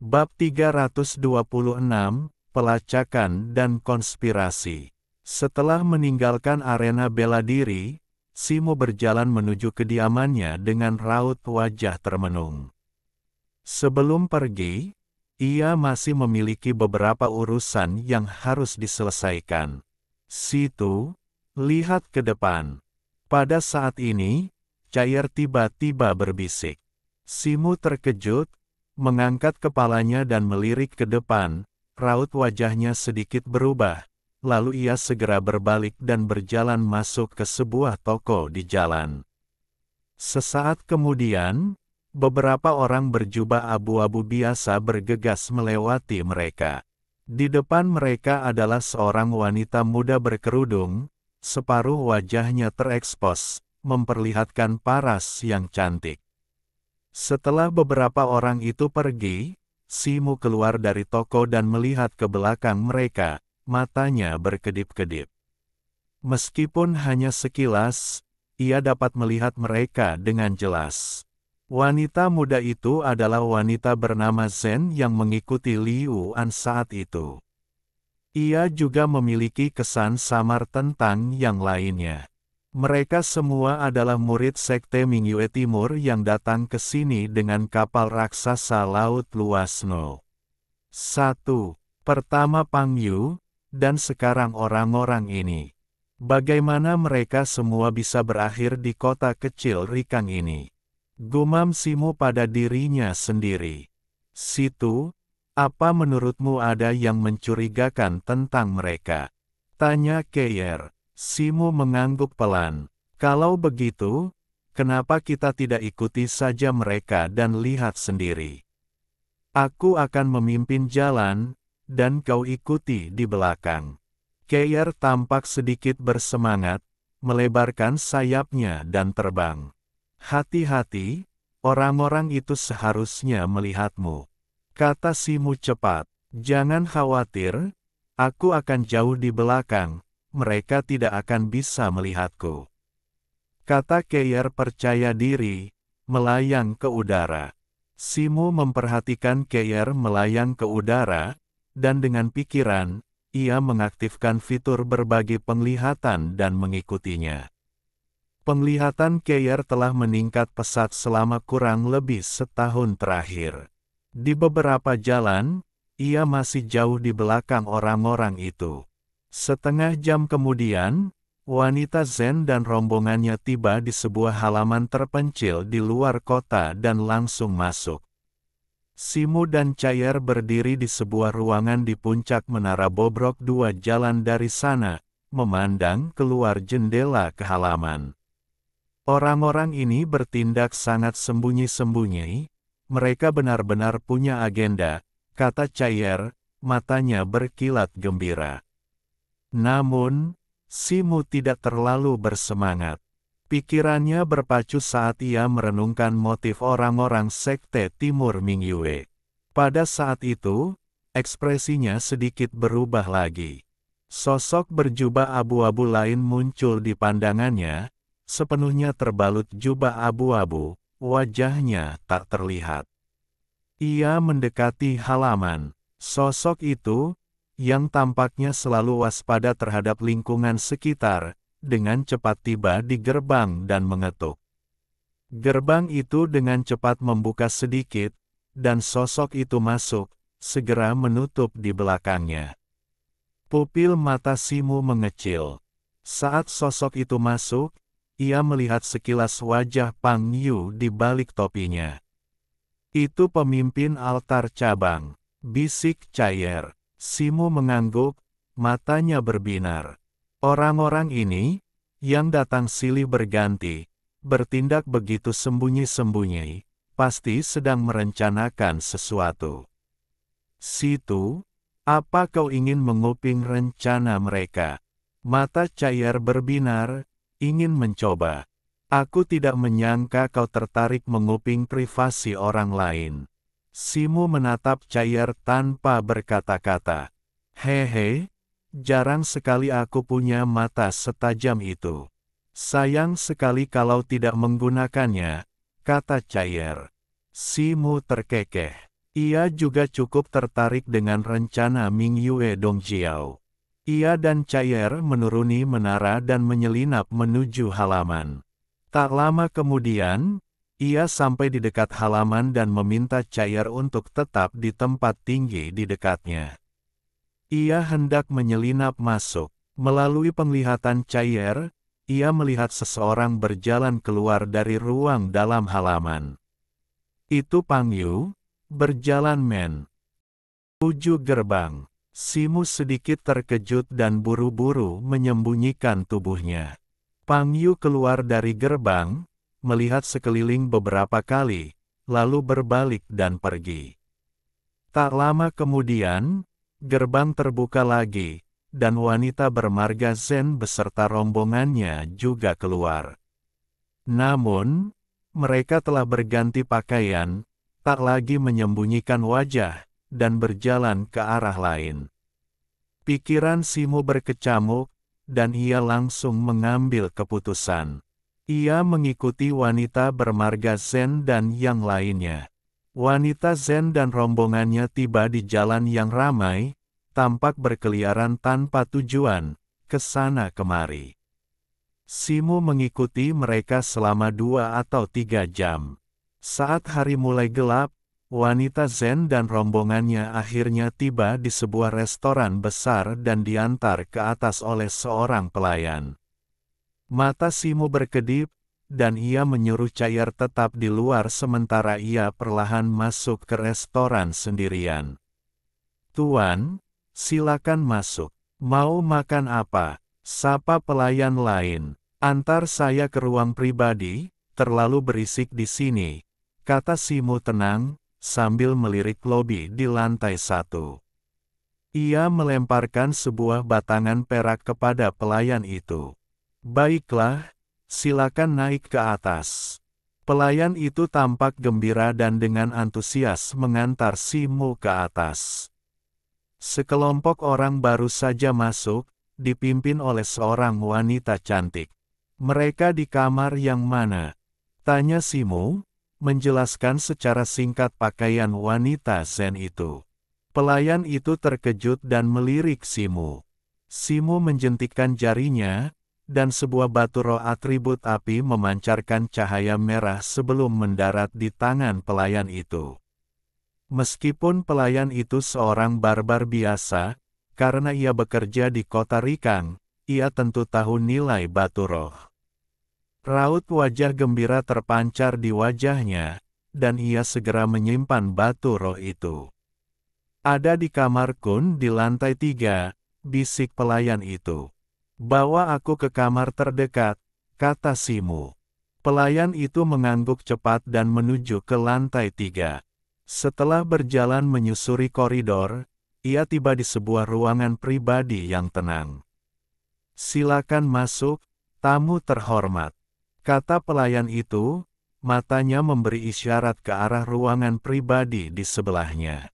Bab 326, Pelacakan dan Konspirasi. Setelah meninggalkan arena bela diri, Simo berjalan menuju kediamannya dengan raut wajah termenung. Sebelum pergi, ia masih memiliki beberapa urusan yang harus diselesaikan. Situ, lihat ke depan. Pada saat ini, Cair tiba-tiba berbisik. Simo terkejut, mengangkat kepalanya dan melirik ke depan, raut wajahnya sedikit berubah, lalu ia segera berbalik dan berjalan masuk ke sebuah toko di jalan. Sesaat kemudian, beberapa orang berjubah abu-abu biasa bergegas melewati mereka. Di depan mereka adalah seorang wanita muda berkerudung, separuh wajahnya terekspos, memperlihatkan paras yang cantik. Setelah beberapa orang itu pergi, Simo keluar dari toko dan melihat ke belakang mereka, matanya berkedip-kedip. Meskipun hanya sekilas, ia dapat melihat mereka dengan jelas. Wanita muda itu adalah wanita bernama Zhen yang mengikuti Liu An saat itu. Ia juga memiliki kesan samar tentang yang lainnya. Mereka semua adalah murid Sekte Mingyue Timur yang datang ke sini dengan kapal raksasa laut luas No. 1. Pertama Pang Yu, dan sekarang orang-orang ini. Bagaimana mereka semua bisa berakhir di kota kecil Rikang ini? Gumam Simo pada dirinya sendiri. Situ, apa menurutmu ada yang mencurigakan tentang mereka? Tanya Cair. Simo mengangguk pelan. Kalau begitu, kenapa kita tidak ikuti saja mereka dan lihat sendiri? Aku akan memimpin jalan, dan kau ikuti di belakang. Cair tampak sedikit bersemangat, melebarkan sayapnya dan terbang. Hati-hati, orang-orang itu seharusnya melihatmu. Kata Simo cepat. Jangan khawatir, aku akan jauh di belakang. Mereka tidak akan bisa melihatku. Kata Cair percaya diri, melayang ke udara. Simo memperhatikan Cair melayang ke udara, dan dengan pikiran, ia mengaktifkan fitur berbagi penglihatan dan mengikutinya. Penglihatan Cair telah meningkat pesat selama kurang lebih setahun terakhir. Di beberapa jalan, ia masih jauh di belakang orang-orang itu. Setengah jam kemudian, wanita Zhen dan rombongannya tiba di sebuah halaman terpencil di luar kota dan langsung masuk. Simo dan Cair berdiri di sebuah ruangan di puncak Menara Bobrok 2 jalan dari sana, memandang keluar jendela ke halaman. Orang-orang ini bertindak sangat sembunyi-sembunyi, mereka benar-benar punya agenda, kata Cair, matanya berkilat gembira. Namun, Simo tidak terlalu bersemangat. Pikirannya berpacu saat ia merenungkan motif orang-orang Sekte Timur Mingyue. Pada saat itu, ekspresinya sedikit berubah lagi. Sosok berjubah abu-abu lain muncul di pandangannya, sepenuhnya terbalut jubah abu-abu, wajahnya tak terlihat. Ia mendekati halaman. Sosok itu, yang tampaknya selalu waspada terhadap lingkungan sekitar, dengan cepat tiba di gerbang dan mengetuk. Gerbang itu dengan cepat membuka sedikit, dan sosok itu masuk, segera menutup di belakangnya. Pupil mata Simo mengecil. Saat sosok itu masuk, ia melihat sekilas wajah Pang Yu di balik topinya. Itu pemimpin altar cabang, bisik Cair. Simo mengangguk, matanya berbinar. Orang-orang ini, yang datang silih berganti, bertindak begitu sembunyi-sembunyi, pasti sedang merencanakan sesuatu. Situ, apa kau ingin menguping rencana mereka? Mata Cair berbinar, ingin mencoba. Aku tidak menyangka kau tertarik menguping privasi orang lain. Simo menatap Cair tanpa berkata-kata. Hehe, jarang sekali aku punya mata setajam itu. Sayang sekali kalau tidak menggunakannya, kata Cair. Simo terkekeh. Ia juga cukup tertarik dengan rencana Ming Yue Dongjiao. Ia dan Cair menuruni menara dan menyelinap menuju halaman. Tak lama kemudian, ia sampai di dekat halaman dan meminta Cair untuk tetap di tempat tinggi di dekatnya. Ia hendak menyelinap masuk. Melalui penglihatan Cair, ia melihat seseorang berjalan keluar dari ruang dalam halaman. Itu Pang Yu, berjalan menuju gerbang. Simu sedikit terkejut dan buru-buru menyembunyikan tubuhnya. Pang Yu keluar dari gerbang, melihat sekeliling beberapa kali, lalu berbalik dan pergi. Tak lama kemudian, gerbang terbuka lagi, dan wanita bermarga Zen beserta rombongannya juga keluar. Namun, mereka telah berganti pakaian, tak lagi menyembunyikan wajah, dan berjalan ke arah lain. Pikiran Simu berkecamuk, dan ia langsung mengambil keputusan. Ia mengikuti wanita bermarga Zen dan yang lainnya. Wanita Zen dan rombongannya tiba di jalan yang ramai, tampak berkeliaran tanpa tujuan, ke sana kemari. Simu mengikuti mereka selama 2 atau 3 jam. Saat hari mulai gelap, wanita Zen dan rombongannya akhirnya tiba di sebuah restoran besar dan diantar ke atas oleh seorang pelayan. Mata Simu berkedip, dan ia menyuruh Cair tetap di luar sementara ia perlahan masuk ke restoran sendirian. "Tuan, silakan masuk. Mau makan apa?" sapa pelayan lain. "Antar saya ke ruang pribadi, terlalu berisik di sini," kata Simu tenang, sambil melirik lobi di lantai 1. Ia melemparkan sebuah batangan perak kepada pelayan itu. "Baiklah, silakan naik ke atas." Pelayan itu tampak gembira dan dengan antusias mengantar Simu ke atas. Sekelompok orang baru saja masuk, dipimpin oleh seorang wanita cantik. "Mereka di kamar yang mana?" tanya Simu, menjelaskan secara singkat pakaian wanita Zen itu. Pelayan itu terkejut dan melirik Simu. Simu menjentikkan jarinya, dan sebuah batu roh atribut api memancarkan cahaya merah sebelum mendarat di tangan pelayan itu. Meskipun pelayan itu seorang barbar biasa, karena ia bekerja di kota Rikang, ia tentu tahu nilai batu roh. Raut wajah gembira terpancar di wajahnya, dan ia segera menyimpan batu roh itu. "Ada di kamar Kun di lantai 3, bisik pelayan itu. "Bawa aku ke kamar terdekat," kata Simu. Pelayan itu mengangguk cepat dan menuju ke lantai 3. Setelah berjalan menyusuri koridor, ia tiba di sebuah ruangan pribadi yang tenang. "Silakan masuk, tamu terhormat," kata pelayan itu, matanya memberi isyarat ke arah ruangan pribadi di sebelahnya.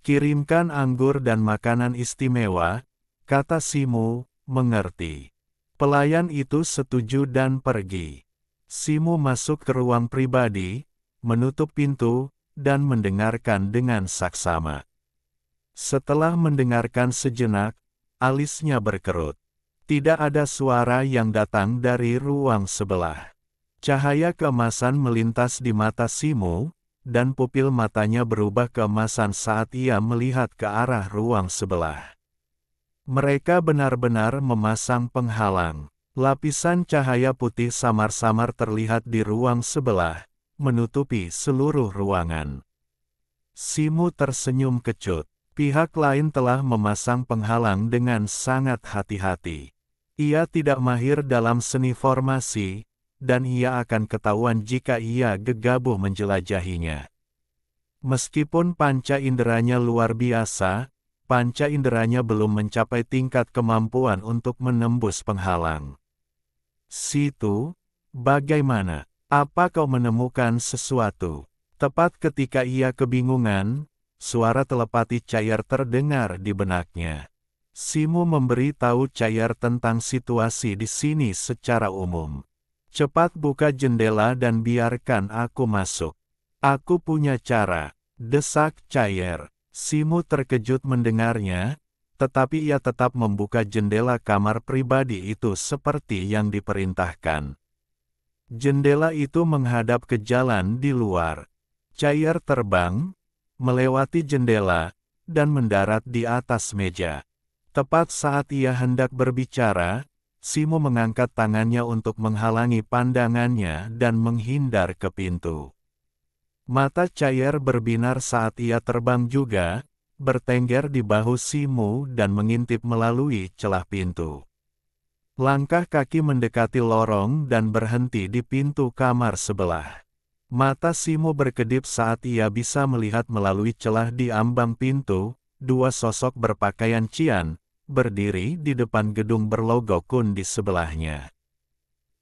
"Kirimkan anggur dan makanan istimewa," kata Simu, mengerti. Pelayan itu setuju dan pergi. Simu masuk ke ruang pribadi, menutup pintu, dan mendengarkan dengan saksama. Setelah mendengarkan sejenak, alisnya berkerut. Tidak ada suara yang datang dari ruang sebelah. Cahaya keemasan melintas di mata Simu, dan pupil matanya berubah keemasan saat ia melihat ke arah ruang sebelah. Mereka benar-benar memasang penghalang. Lapisan cahaya putih samar-samar terlihat di ruang sebelah, menutupi seluruh ruangan. Simu tersenyum kecut. Pihak lain telah memasang penghalang dengan sangat hati-hati. Ia tidak mahir dalam seni formasi, dan ia akan ketahuan jika ia gegabah menjelajahinya. Meskipun panca inderanya luar biasa, panca inderanya belum mencapai tingkat kemampuan untuk menembus penghalang. "Situ, bagaimana? Apa kau menemukan sesuatu?" Tepat ketika ia kebingungan, suara telepati Cair terdengar di benaknya. Simu memberi tahu Cair tentang situasi di sini secara umum. "Cepat buka jendela dan biarkan aku masuk. Aku punya cara." desak Cair. Simo terkejut mendengarnya, tetapi ia tetap membuka jendela kamar pribadi itu seperti yang diperintahkan. Jendela itu menghadap ke jalan di luar. Cair terbang, melewati jendela, dan mendarat di atas meja. Tepat saat ia hendak berbicara, Simo mengangkat tangannya untuk menghalangi pandangannya dan menghindar ke pintu. Mata Cair berbinar saat ia terbang juga, bertengger di bahu Simo dan mengintip melalui celah pintu. Langkah kaki mendekati lorong dan berhenti di pintu kamar sebelah. Mata Simo berkedip saat ia bisa melihat melalui celah di ambang pintu, dua sosok berpakaian cian, berdiri di depan gedung berlogo Kun di sebelahnya.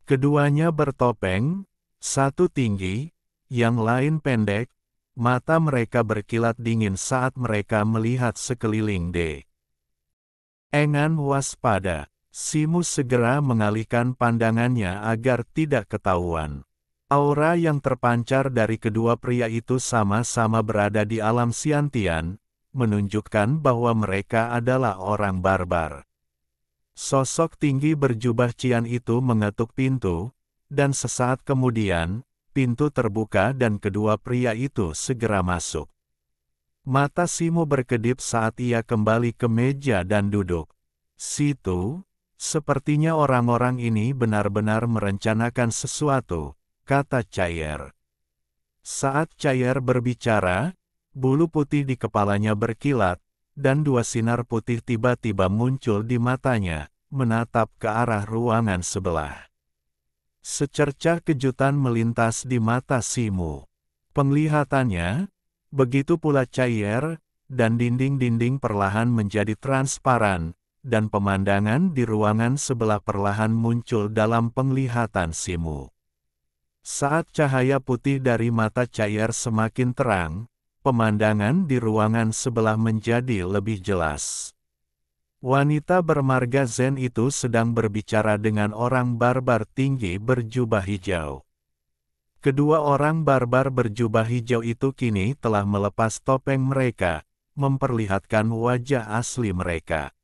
Keduanya bertopeng, satu tinggi, yang lain pendek, mata mereka berkilat dingin saat mereka melihat sekeliling Dengan waspada, Simo segera mengalihkan pandangannya agar tidak ketahuan. Aura yang terpancar dari kedua pria itu sama-sama berada di alam Siantian, menunjukkan bahwa mereka adalah orang barbar. Sosok tinggi berjubah cian itu mengetuk pintu, dan sesaat kemudian, pintu terbuka dan kedua pria itu segera masuk. Mata Simo berkedip saat ia kembali ke meja dan duduk. Situ, sepertinya orang-orang ini benar-benar merencanakan sesuatu, kata Cair. Saat Cair berbicara, bulu putih di kepalanya berkilat, dan dua sinar putih tiba-tiba muncul di matanya, menatap ke arah ruangan sebelah. Secercah kejutan melintas di mata Simo. Penglihatannya, begitu pula Cair, dan dinding-dinding perlahan menjadi transparan, dan pemandangan di ruangan sebelah perlahan muncul dalam penglihatan Simo. Saat cahaya putih dari mata Cair semakin terang, pemandangan di ruangan sebelah menjadi lebih jelas. Wanita bermarga Zen itu sedang berbicara dengan orang barbar tinggi berjubah hijau. Kedua orang barbar berjubah hijau itu kini telah melepas topeng mereka, memperlihatkan wajah asli mereka.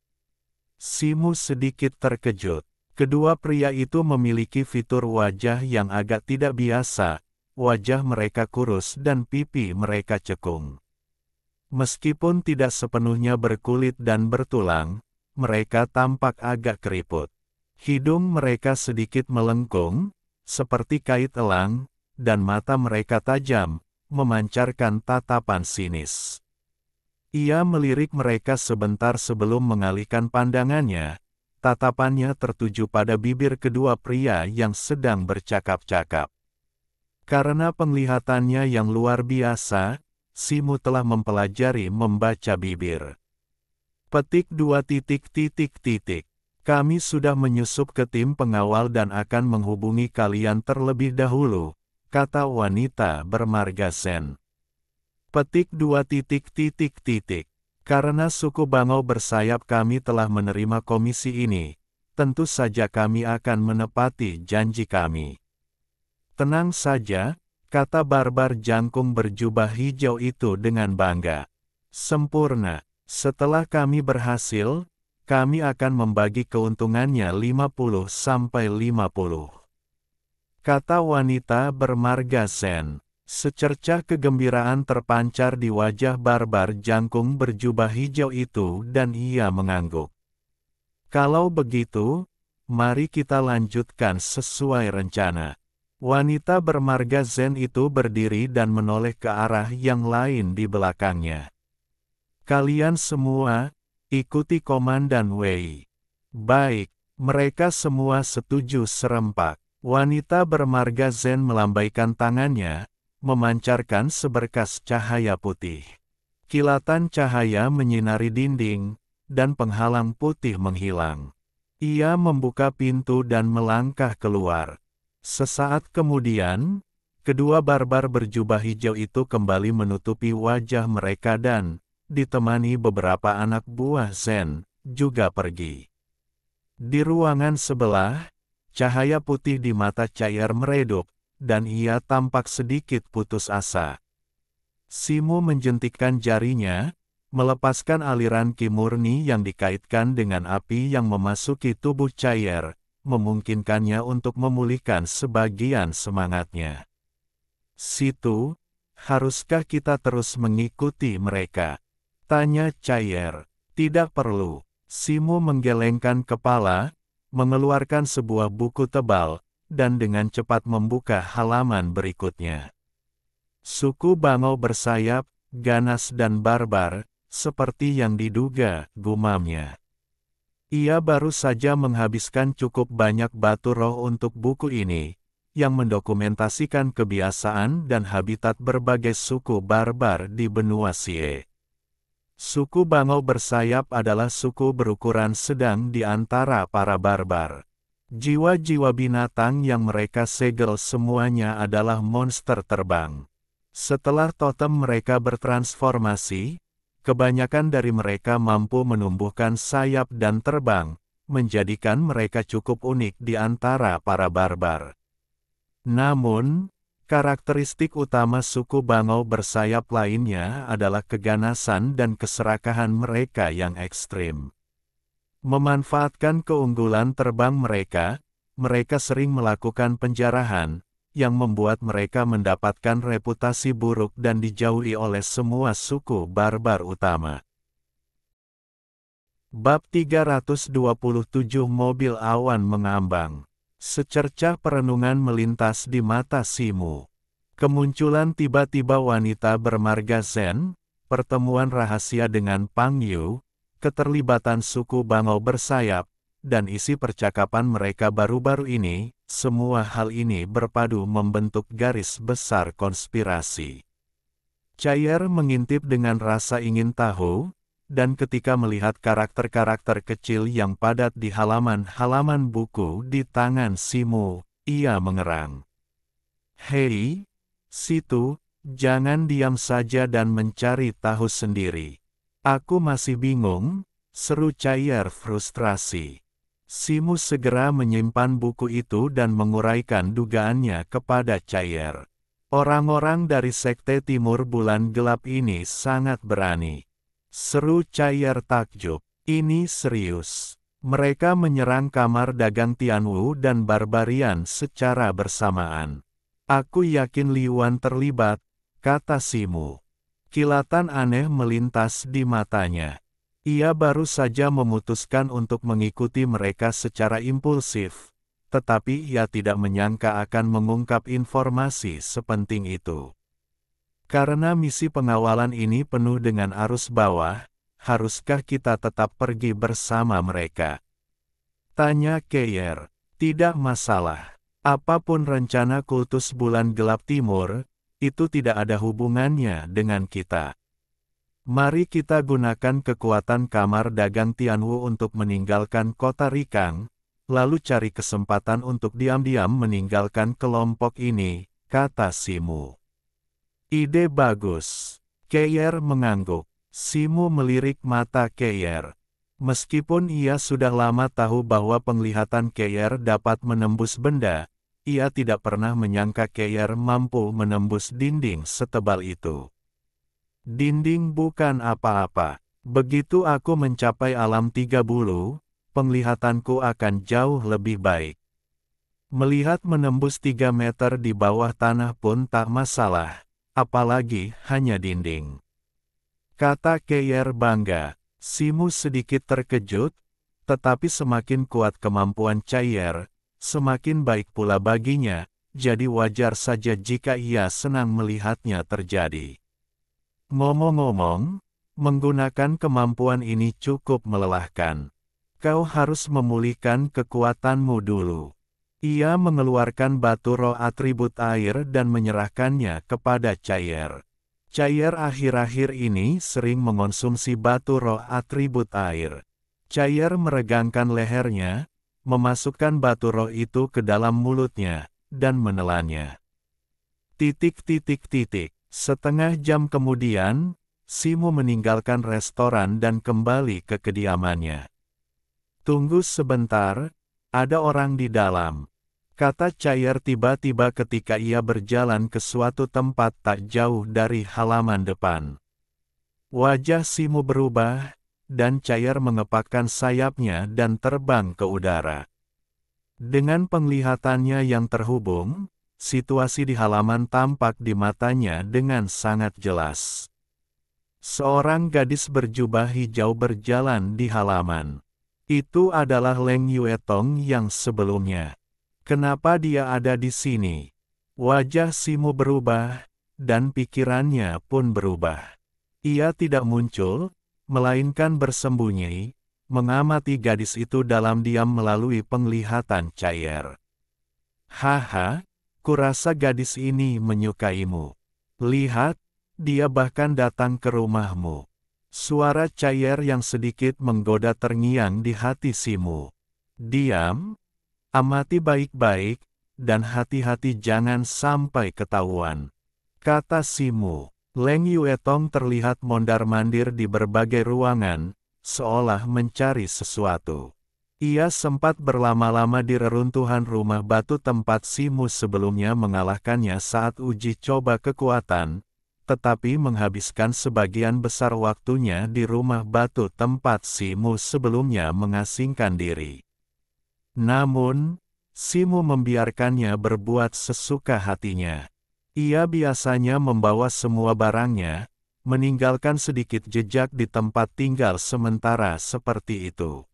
Simo sedikit terkejut. Kedua pria itu memiliki fitur wajah yang agak tidak biasa, wajah mereka kurus dan pipi mereka cekung. Meskipun tidak sepenuhnya berkulit dan bertulang, mereka tampak agak keriput. Hidung mereka sedikit melengkung, seperti kait elang, dan mata mereka tajam, memancarkan tatapan sinis. Ia melirik mereka sebentar sebelum mengalihkan pandangannya, tatapannya tertuju pada bibir kedua pria yang sedang bercakap-cakap. Karena penglihatannya yang luar biasa, Simo telah mempelajari membaca bibir. Petik 2. Kami sudah menyusup ke tim pengawal dan akan menghubungi kalian terlebih dahulu, kata wanita bermarga Zen. Petik 2. Karena suku Bangau bersayap kami telah menerima komisi ini, tentu saja kami akan menepati janji kami. Tenang saja, kata barbar jangkung berjubah hijau itu dengan bangga. Sempurna. Setelah kami berhasil, kami akan membagi keuntungannya 50-50. Kata wanita bermarga Zen. Secercah kegembiraan terpancar di wajah barbar jangkung berjubah hijau itu dan ia mengangguk. Kalau begitu, mari kita lanjutkan sesuai rencana. Wanita bermarga Zen itu berdiri dan menoleh ke arah yang lain di belakangnya. Kalian semua, ikuti Komandan Wei. Baik, mereka semua setuju serempak. Wanita bermarga Zen melambaikan tangannya, memancarkan seberkas cahaya putih. Kilatan cahaya menyinari dinding, dan penghalang putih menghilang. Ia membuka pintu dan melangkah keluar. Sesaat kemudian, kedua barbar berjubah hijau itu kembali menutupi wajah mereka dan, ditemani beberapa anak buah Zen, juga pergi. Di ruangan sebelah, cahaya putih di mata Cair meredup, dan ia tampak sedikit putus asa. Simo menjentikkan jarinya, melepaskan aliran ki murni yang dikaitkan dengan api yang memasuki tubuh Chaier, memungkinkannya untuk memulihkan sebagian semangatnya. Situ, haruskah kita terus mengikuti mereka? Tanya Chaier. Tidak perlu. Simo menggelengkan kepala, mengeluarkan sebuah buku tebal, dan dengan cepat membuka halaman berikutnya. Suku bangau bersayap, ganas dan barbar, seperti yang diduga, gumamnya. Ia baru saja menghabiskan cukup banyak batu roh untuk buku ini, yang mendokumentasikan kebiasaan dan habitat berbagai suku barbar di benua Sie. Suku bangau bersayap adalah suku berukuran sedang di antara para barbar. Jiwa-jiwa binatang yang mereka segel semuanya adalah monster terbang. Setelah totem mereka bertransformasi, kebanyakan dari mereka mampu menumbuhkan sayap dan terbang, menjadikan mereka cukup unik di antara para barbar. Namun, karakteristik utama suku bangau bersayap lainnya adalah keganasan dan keserakahan mereka yang ekstrim. Memanfaatkan keunggulan terbang mereka, mereka sering melakukan penjarahan, yang membuat mereka mendapatkan reputasi buruk dan dijauhi oleh semua suku barbar utama. Bab 327 Mobil Awan Mengambang. Secercah perenungan melintas di mata Simo. Kemunculan tiba-tiba wanita bermarga Zen, pertemuan rahasia dengan Pang Yu, keterlibatan suku bangau bersayap, dan isi percakapan mereka baru-baru ini, semua hal ini berpadu membentuk garis besar konspirasi. Chaier mengintip dengan rasa ingin tahu, dan ketika melihat karakter-karakter kecil yang padat di halaman-halaman buku di tangan Simo, ia mengerang. Hei, situ, jangan diam saja dan mencari tahu sendiri. Aku masih bingung, seru Chaier frustrasi. Simo segera menyimpan buku itu dan menguraikan dugaannya kepada Chaier. Orang-orang dari Sekte Timur Bulan Gelap ini sangat berani. Seru Chaier takjub. Ini serius. Mereka menyerang kamar dagang Tianwu dan Barbarian secara bersamaan. Aku yakin Liuan terlibat, kata Simo. Kilatan aneh melintas di matanya. Ia baru saja memutuskan untuk mengikuti mereka secara impulsif, tetapi ia tidak menyangka akan mengungkap informasi sepenting itu. Karena misi pengawalan ini penuh dengan arus bawah, haruskah kita tetap pergi bersama mereka? Tanya Chaier. Tidak masalah. Apapun rencana kultus Bulan Gelap Timur, itu tidak ada hubungannya dengan kita. Mari kita gunakan kekuatan kamar dagang Tianwu untuk meninggalkan kota Rikang, lalu cari kesempatan untuk diam-diam meninggalkan kelompok ini, kata Simo. Ide bagus. Chaier mengangguk. Simo melirik mata Chaier. Meskipun ia sudah lama tahu bahwa penglihatan Chaier dapat menembus benda, ia tidak pernah menyangka Chaier mampu menembus dinding setebal itu. Dinding bukan apa-apa. Begitu aku mencapai alam 3 bulu, penglihatanku akan jauh lebih baik. Melihat menembus 3 meter di bawah tanah pun tak masalah, apalagi hanya dinding. Kata Chaier bangga. Simo sedikit terkejut, tetapi semakin kuat kemampuan Chaier, semakin baik pula baginya, jadi wajar saja jika ia senang melihatnya terjadi. Ngomong-ngomong, menggunakan kemampuan ini cukup melelahkan. Kau harus memulihkan kekuatanmu dulu. Ia mengeluarkan batu roh atribut air dan menyerahkannya kepada Chaier. Chaier akhir-akhir ini sering mengonsumsi batu roh atribut air. Chaier meregangkan lehernya, memasukkan batu roh itu ke dalam mulutnya, dan menelannya. Titik. Setengah jam kemudian, Simo meninggalkan restoran dan kembali ke kediamannya. Tunggu sebentar, ada orang di dalam. kata Cair tiba-tiba ketika ia berjalan ke suatu tempat tak jauh dari halaman depan. Wajah Simu berubah, dan Cair mengepakkan sayapnya dan terbang ke udara. Dengan penglihatannya yang terhubung, situasi di halaman tampak di matanya dengan sangat jelas. Seorang gadis berjubah hijau berjalan di halaman. Itu adalah Leng Yuetong yang sebelumnya. Kenapa dia ada di sini? Wajah Simu berubah, dan pikirannya pun berubah. Ia tidak muncul, melainkan bersembunyi, mengamati gadis itu dalam diam melalui penglihatan Cair. Haha, kurasa gadis ini menyukaimu. Lihat, dia bahkan datang ke rumahmu. Suara Cair yang sedikit menggoda terngiang di hati Simu. Diam, amati baik-baik, dan hati-hati jangan sampai ketahuan. Kata Simu. Leng Yuetong terlihat mondar-mandir di berbagai ruangan, seolah mencari sesuatu. Ia sempat berlama-lama di reruntuhan rumah batu tempat Simu sebelumnya mengalahkannya saat uji coba kekuatan, tetapi menghabiskan sebagian besar waktunya di rumah batu tempat Simu sebelumnya mengasingkan diri. Namun, Simu membiarkannya berbuat sesuka hatinya. Ia biasanya membawa semua barangnya, meninggalkan sedikit jejak di tempat tinggal sementara seperti itu.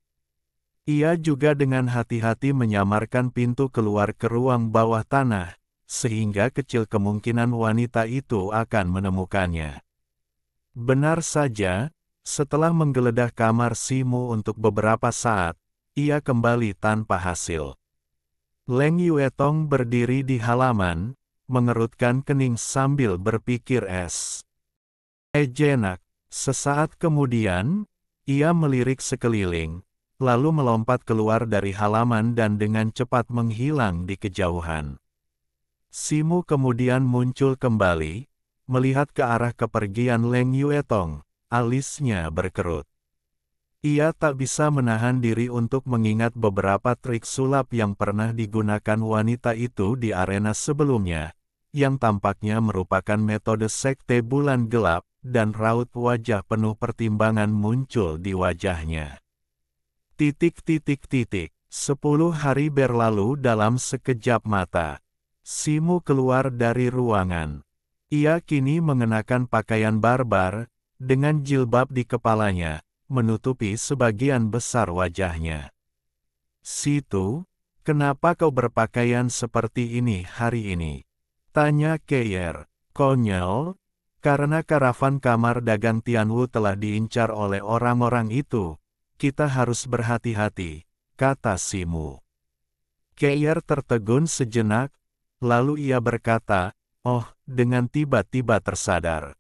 Ia juga dengan hati-hati menyamarkan pintu keluar ke ruang bawah tanah, sehingga kecil kemungkinan wanita itu akan menemukannya. Benar saja, setelah menggeledah kamar Simu untuk beberapa saat, ia kembali tanpa hasil. Leng Yuetong berdiri di halaman, mengerutkan kening sambil berpikir jenak. Sesaat kemudian, ia melirik sekeliling, lalu melompat keluar dari halaman dan dengan cepat menghilang di kejauhan. Simu kemudian muncul kembali, melihat ke arah kepergian Leng Yuetong, alisnya berkerut. Ia tak bisa menahan diri untuk mengingat beberapa trik sulap yang pernah digunakan wanita itu di arena sebelumnya, yang tampaknya merupakan metode sekte bulan gelap, dan raut wajah penuh pertimbangan muncul di wajahnya. 10 hari berlalu dalam sekejap mata. Simu keluar dari ruangan. Ia kini mengenakan pakaian barbar, dengan jilbab di kepalanya, menutupi sebagian besar wajahnya. Situ, kenapa kau berpakaian seperti ini hari ini? Tanya Cair. Konyol, karena karavan kamar dagang Tianwu telah diincar oleh orang-orang itu, kita harus berhati-hati, kata Simu. Cair tertegun sejenak, lalu ia berkata, oh, dengan tiba-tiba tersadar.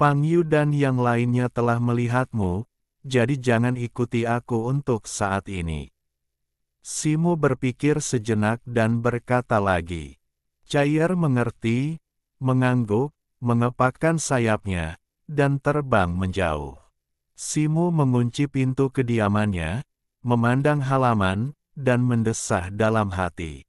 Pang Yu dan yang lainnya telah melihatmu, jadi jangan ikuti aku untuk saat ini. Simu berpikir sejenak dan berkata lagi. Cair mengerti, mengangguk, mengepakkan sayapnya, dan terbang menjauh. Simu mengunci pintu kediamannya, memandang halaman, dan mendesah dalam hati.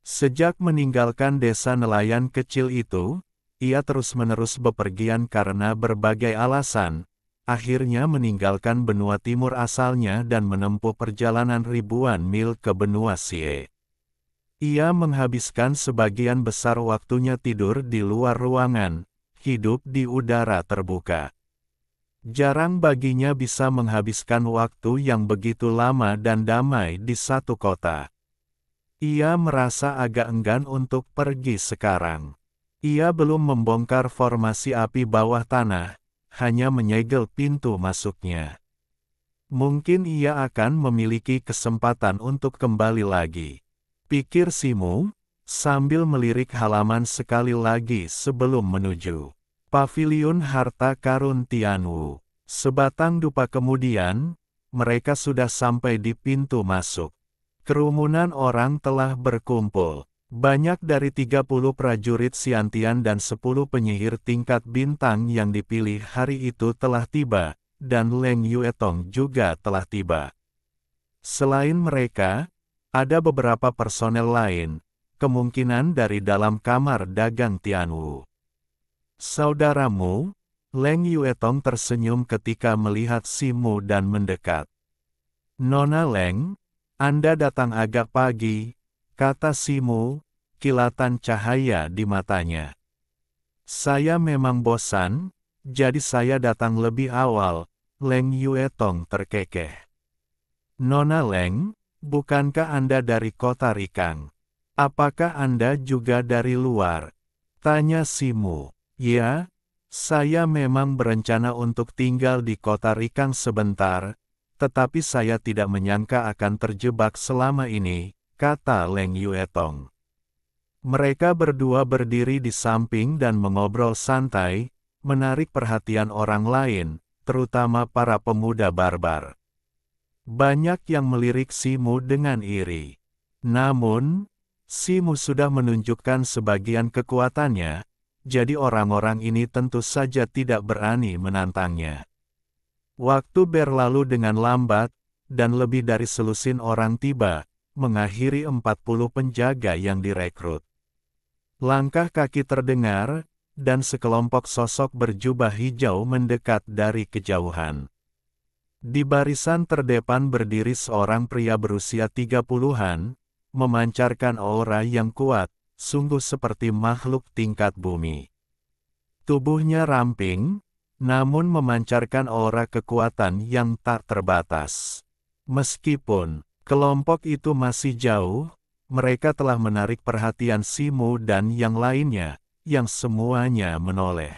Sejak meninggalkan desa nelayan kecil itu, ia terus-menerus bepergian karena berbagai alasan, akhirnya meninggalkan benua timur asalnya dan menempuh perjalanan ribuan mil ke benua Xie. Ia menghabiskan sebagian besar waktunya tidur di luar ruangan, hidup di udara terbuka. Jarang baginya bisa menghabiskan waktu yang begitu lama dan damai di satu kota. Ia merasa agak enggan untuk pergi sekarang. Ia belum membongkar formasi api bawah tanah, hanya menyegel pintu masuknya. Mungkin ia akan memiliki kesempatan untuk kembali lagi, pikir Simu, sambil melirik halaman sekali lagi sebelum menuju paviliun harta karun Tianwu. Sebatang dupa kemudian, mereka sudah sampai di pintu masuk. Kerumunan orang telah berkumpul. Banyak dari 30 prajurit Xiantian dan 10 penyihir tingkat bintang yang dipilih hari itu telah tiba, dan Leng Yuetong juga telah tiba. Selain mereka, Ada beberapa personel lain, kemungkinan dari dalam kamar dagang Tianwu. Saudaramu? Leng Yuetong tersenyum ketika melihat Simu dan mendekat. Nona Leng, Anda datang agak pagi, kata Simu, kilatan cahaya di matanya. Saya memang bosan, jadi saya datang lebih awal, Leng Yuetong terkekeh. Nona Leng, bukankah Anda dari kota Rikang? Apakah Anda juga dari luar? Tanya Simu. Ya, saya memang berencana untuk tinggal di kota Rikang sebentar, tetapi saya tidak menyangka akan terjebak selama ini, kata Leng Yuetong. Mereka berdua berdiri di samping dan mengobrol santai, menarik perhatian orang lain, terutama para pemuda barbar. Banyak yang melirik Simu dengan iri. Namun, Simu sudah menunjukkan sebagian kekuatannya, jadi orang-orang ini tentu saja tidak berani menantangnya. Waktu berlalu dengan lambat, dan lebih dari selusin orang tiba, mengakhiri 40 penjaga yang direkrut. Langkah kaki terdengar, dan sekelompok sosok berjubah hijau mendekat dari kejauhan. Di barisan terdepan berdiri seorang pria berusia 30-an, memancarkan aura yang kuat, sungguh seperti makhluk tingkat bumi. Tubuhnya ramping, namun memancarkan aura kekuatan yang tak terbatas. Meskipun kelompok itu masih jauh, mereka telah menarik perhatian Simu dan yang lainnya, yang semuanya menoleh.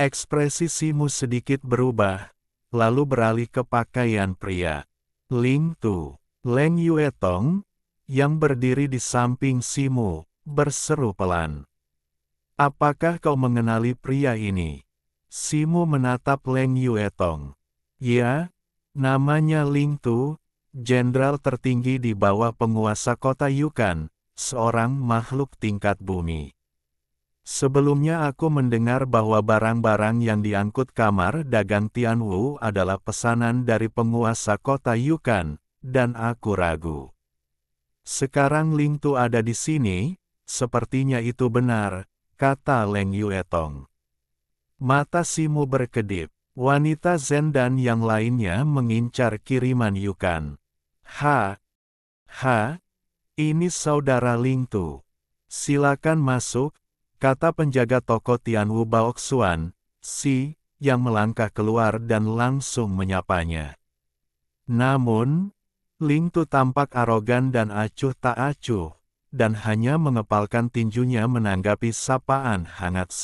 Ekspresi Simu sedikit berubah, lalu beralih ke pakaian pria. Ling Tu, Leng Yuetong, yang berdiri di samping Simu, berseru pelan. Apakah kau mengenali pria ini? Simu menatap Leng Yuetong. Ya, namanya Ling Tu, jenderal tertinggi di bawah penguasa kota Yukan, seorang makhluk tingkat bumi. Sebelumnya aku mendengar bahwa barang-barang yang diangkut kamar dagang Tianwu adalah pesanan dari penguasa kota Yukan, dan aku ragu. Sekarang Ling Tu ada di sini, sepertinya itu benar, kata Leng Yuetong. Mata Simu berkedip. Wanita Zen dan yang lainnya mengincar kiriman Yukan. Ini saudara Ling Tu. Silakan masuk, kata penjaga toko Tianwu Baoxuan, yang melangkah keluar dan langsung menyapanya. Namun, Ling Tu tampak arogan dan acuh tak acuh, dan hanya mengepalkan tinjunya menanggapi sapaan hangat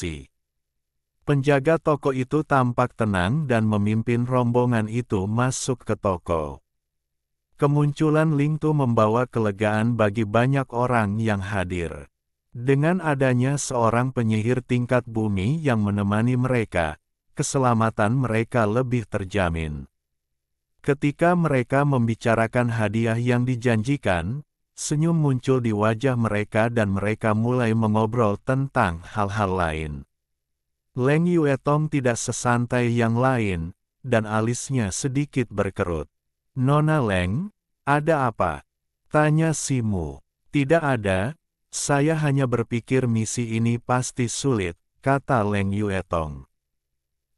Penjaga toko itu tampak tenang dan memimpin rombongan itu masuk ke toko. Kemunculan Ling Tu membawa kelegaan bagi banyak orang yang hadir. Dengan adanya seorang penyihir tingkat bumi yang menemani mereka, keselamatan mereka lebih terjamin. Ketika mereka membicarakan hadiah yang dijanjikan, senyum muncul di wajah mereka dan mereka mulai mengobrol tentang hal-hal lain. Leng Yuetong tidak sesantai yang lain, dan alisnya sedikit berkerut. Nona Leng, ada apa? Tanya Simu. Tidak ada, saya hanya berpikir misi ini pasti sulit, kata Leng Yuetong.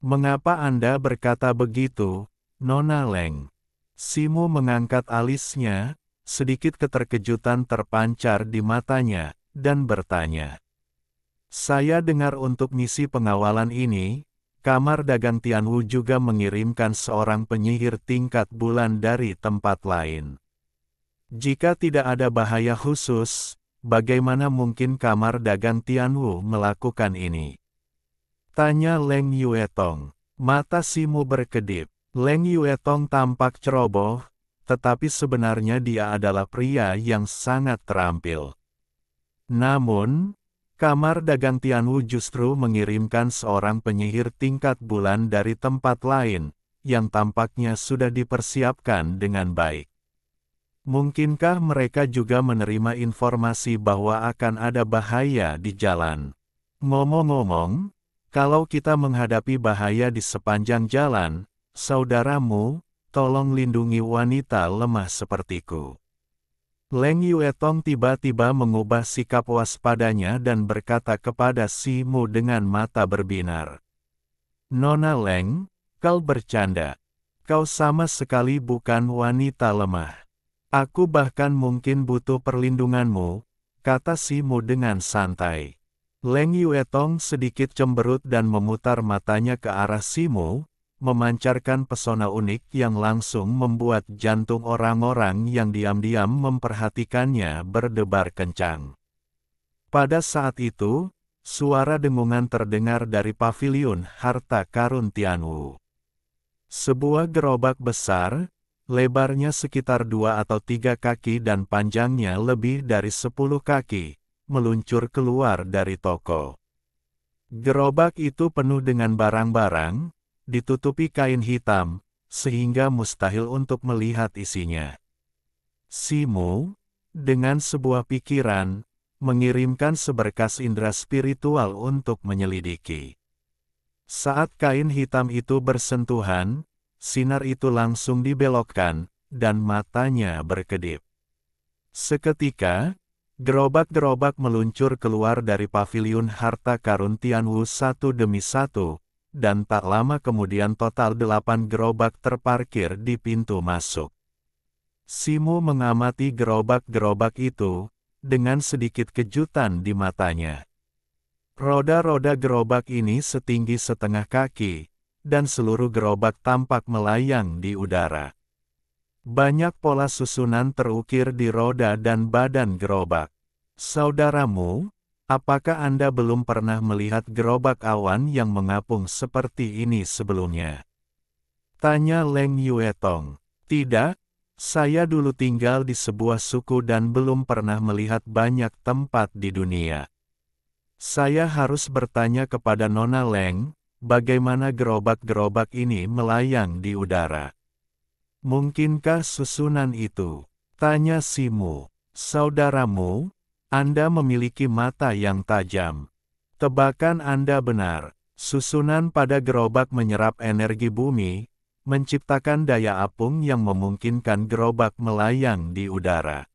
Mengapa Anda berkata begitu, Nona Leng? Simu mengangkat alisnya, sedikit keterkejutan terpancar di matanya, dan bertanya. Saya dengar untuk misi pengawalan ini, Kamar Dagang Tianwu juga mengirimkan seorang penyihir tingkat bulan dari tempat lain. Jika tidak ada bahaya khusus, bagaimana mungkin Kamar Dagang Tianwu melakukan ini? Tanya Leng Yuetong. Mata Simu berkedip. Leng Yuetong tampak ceroboh, tetapi sebenarnya dia adalah pria yang sangat terampil. Namun, Kamar Dagang Tianwu justru mengirimkan seorang penyihir tingkat bulan dari tempat lain, yang tampaknya sudah dipersiapkan dengan baik. Mungkinkah mereka juga menerima informasi bahwa akan ada bahaya di jalan? Ngomong-ngomong, kalau kita menghadapi bahaya di sepanjang jalan, saudaramu, tolong lindungi wanita lemah sepertiku. Leng Yuetong tiba-tiba mengubah sikap waspadanya dan berkata kepada Si Mu dengan mata berbinar. Nona Leng, kau bercanda. Kau sama sekali bukan wanita lemah. Aku bahkan mungkin butuh perlindunganmu, kata Si Mu dengan santai. Leng Yuetong sedikit cemberut dan memutar matanya ke arah Si Mu, memancarkan pesona unik yang langsung membuat jantung orang-orang yang diam-diam memperhatikannya berdebar kencang. Pada saat itu, suara dengungan terdengar dari paviliun harta karun Tianwu. Sebuah gerobak besar, lebarnya sekitar 2 atau 3 kaki dan panjangnya lebih dari 10 kaki, meluncur keluar dari toko. Gerobak itu penuh dengan barang-barang, ditutupi kain hitam, sehingga mustahil untuk melihat isinya. Si Mu, dengan sebuah pikiran, mengirimkan seberkas indera spiritual untuk menyelidiki. Saat kain hitam itu bersentuhan, sinar itu langsung dibelokkan, dan matanya berkedip. Seketika, gerobak-gerobak meluncur keluar dari paviliun harta karun Tianwu satu demi satu, dan tak lama kemudian total 8 gerobak terparkir di pintu masuk. Si Mu mengamati gerobak-gerobak itu, dengan sedikit kejutan di matanya. Roda-roda gerobak ini setinggi setengah kaki, dan seluruh gerobak tampak melayang di udara. Banyak pola susunan terukir di roda dan badan gerobak. Saudaramu, apakah Anda belum pernah melihat gerobak awan yang mengapung seperti ini sebelumnya? Tanya Leng Yuetong. Tidak, saya dulu tinggal di sebuah suku dan belum pernah melihat banyak tempat di dunia. Saya harus bertanya kepada Nona Leng, bagaimana gerobak-gerobak ini melayang di udara. Mungkinkah susunan itu? Tanya Si Mu. Saudaramu, Anda memiliki mata yang tajam. Tebakan Anda benar. Susunan pada gerobak menyerap energi bumi, menciptakan daya apung yang memungkinkan gerobak melayang di udara.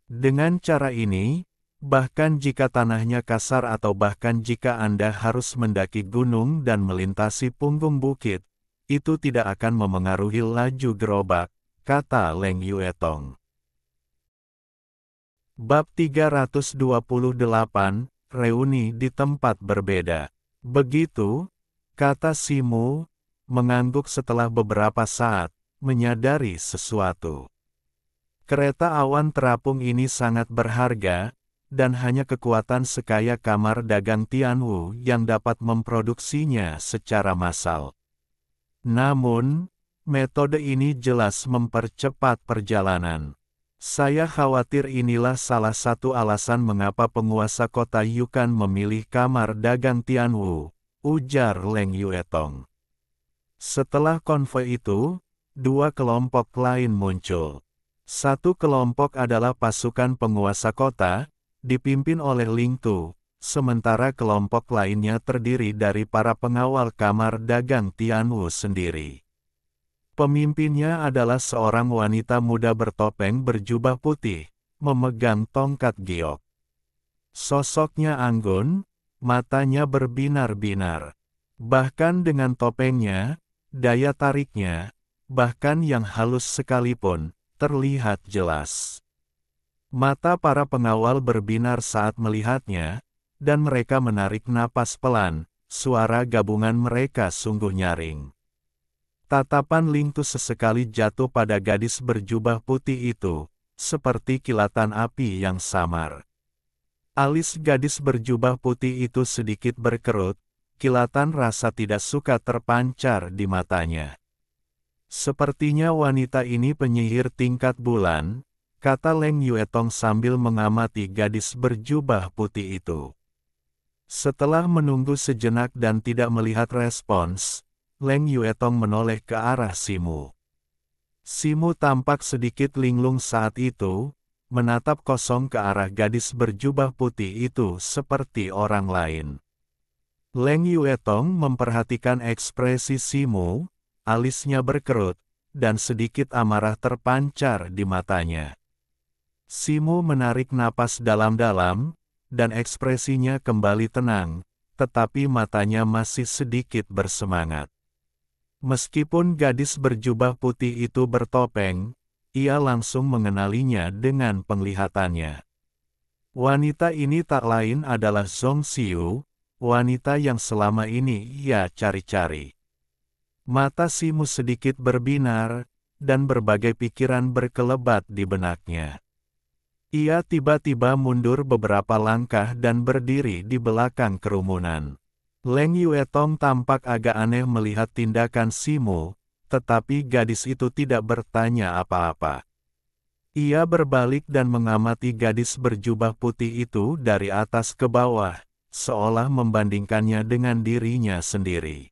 Dengan cara ini, bahkan jika tanahnya kasar atau bahkan jika Anda harus mendaki gunung dan melintasi punggung bukit, itu tidak akan memengaruhi laju gerobak, kata Leng Yuetong. Bab 328, Reuni di tempat berbeda. Begitu, kata Si Mu, mengangguk setelah beberapa saat, menyadari sesuatu. Kereta awan terapung ini sangat berharga, dan hanya kekuatan sekaya kamar dagang Tianwu yang dapat memproduksinya secara massal. Namun, metode ini jelas mempercepat perjalanan. Saya khawatir inilah salah satu alasan mengapa penguasa kota Yukon memilih kamar dagang Tianwu, ujar Leng Yuetong. Setelah konvoi itu, 2 kelompok lain muncul. Satu kelompok adalah pasukan penguasa kota, dipimpin oleh Ling Tu, sementara kelompok lainnya terdiri dari para pengawal kamar dagang Tianwu sendiri. Pemimpinnya adalah seorang wanita muda bertopeng berjubah putih, memegang tongkat giok. Sosoknya anggun, matanya berbinar-binar. Bahkan dengan topengnya, daya tariknya, bahkan yang halus sekalipun, terlihat jelas. Mata para pengawal berbinar saat melihatnya, dan mereka menarik napas pelan, suara gabungan mereka sungguh nyaring. Tatapan Ling Tu sesekali jatuh pada gadis berjubah putih itu, seperti kilatan api yang samar. Alis gadis berjubah putih itu sedikit berkerut, kilatan rasa tidak suka terpancar di matanya. Sepertinya wanita ini penyihir tingkat bulan, kata Leng Yuetong sambil mengamati gadis berjubah putih itu. Setelah menunggu sejenak dan tidak melihat respons, Leng Yuetong menoleh ke arah Si Mu. Si Mu tampak sedikit linglung saat itu, menatap kosong ke arah gadis berjubah putih itu seperti orang lain. Leng Yuetong memperhatikan ekspresi Si Mu, alisnya berkerut, dan sedikit amarah terpancar di matanya. Simo menarik napas dalam-dalam, dan ekspresinya kembali tenang, tetapi matanya masih sedikit bersemangat. Meskipun gadis berjubah putih itu bertopeng, ia langsung mengenalinya dengan penglihatannya. Wanita ini tak lain adalah Zhong Xiu, wanita yang selama ini ia cari-cari. Mata Simo sedikit berbinar, dan berbagai pikiran berkelebat di benaknya. Ia tiba-tiba mundur beberapa langkah dan berdiri di belakang kerumunan. Leng Yuetong tampak agak aneh melihat tindakan Simo, tetapi gadis itu tidak bertanya apa-apa. Ia berbalik dan mengamati gadis berjubah putih itu dari atas ke bawah, seolah membandingkannya dengan dirinya sendiri.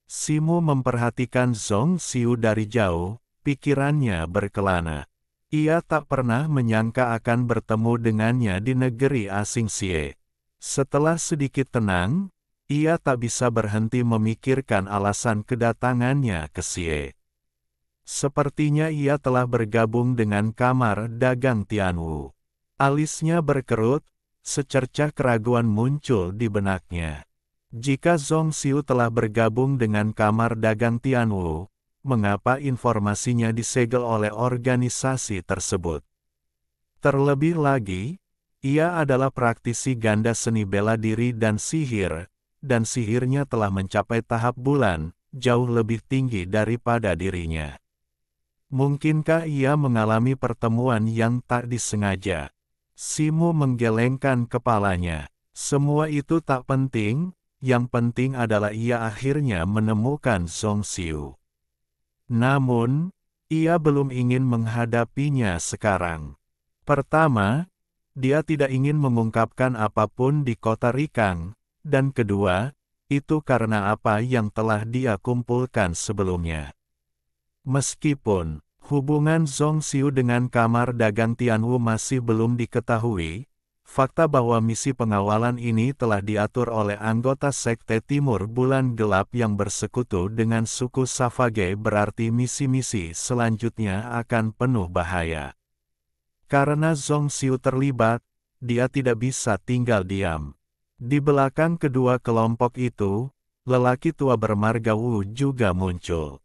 Simo memperhatikan Zhong Xiu dari jauh, pikirannya berkelana. Ia tak pernah menyangka akan bertemu dengannya di negeri asing Xie. Setelah sedikit tenang, ia tak bisa berhenti memikirkan alasan kedatangannya ke Xie. Sepertinya ia telah bergabung dengan kamar dagang Tianwu. Alisnya berkerut, secercah keraguan muncul di benaknya. Jika Zhong Xiu telah bergabung dengan kamar dagang Tianwu, mengapa informasinya disegel oleh organisasi tersebut? Terlebih lagi, ia adalah praktisi ganda seni bela diri dan sihirnya telah mencapai tahap bulan, jauh lebih tinggi daripada dirinya. Mungkinkah ia mengalami pertemuan yang tak disengaja? Simo menggelengkan kepalanya. Semua itu tak penting, yang penting adalah ia akhirnya menemukan Zhong Xiu. Namun, ia belum ingin menghadapinya sekarang. Pertama, dia tidak ingin mengungkapkan apapun di kota Rikang, dan kedua, itu karena apa yang telah dia kumpulkan sebelumnya. Meskipun hubungan Zhong Xiu dengan kamar dagang Tianwu masih belum diketahui, fakta bahwa misi pengawalan ini telah diatur oleh anggota Sekte Timur Bulan Gelap yang bersekutu dengan suku Savage berarti misi-misi selanjutnya akan penuh bahaya. Karena Zhong Xiu terlibat, dia tidak bisa tinggal diam. Di belakang kedua kelompok itu, lelaki tua bermarga Wu juga muncul.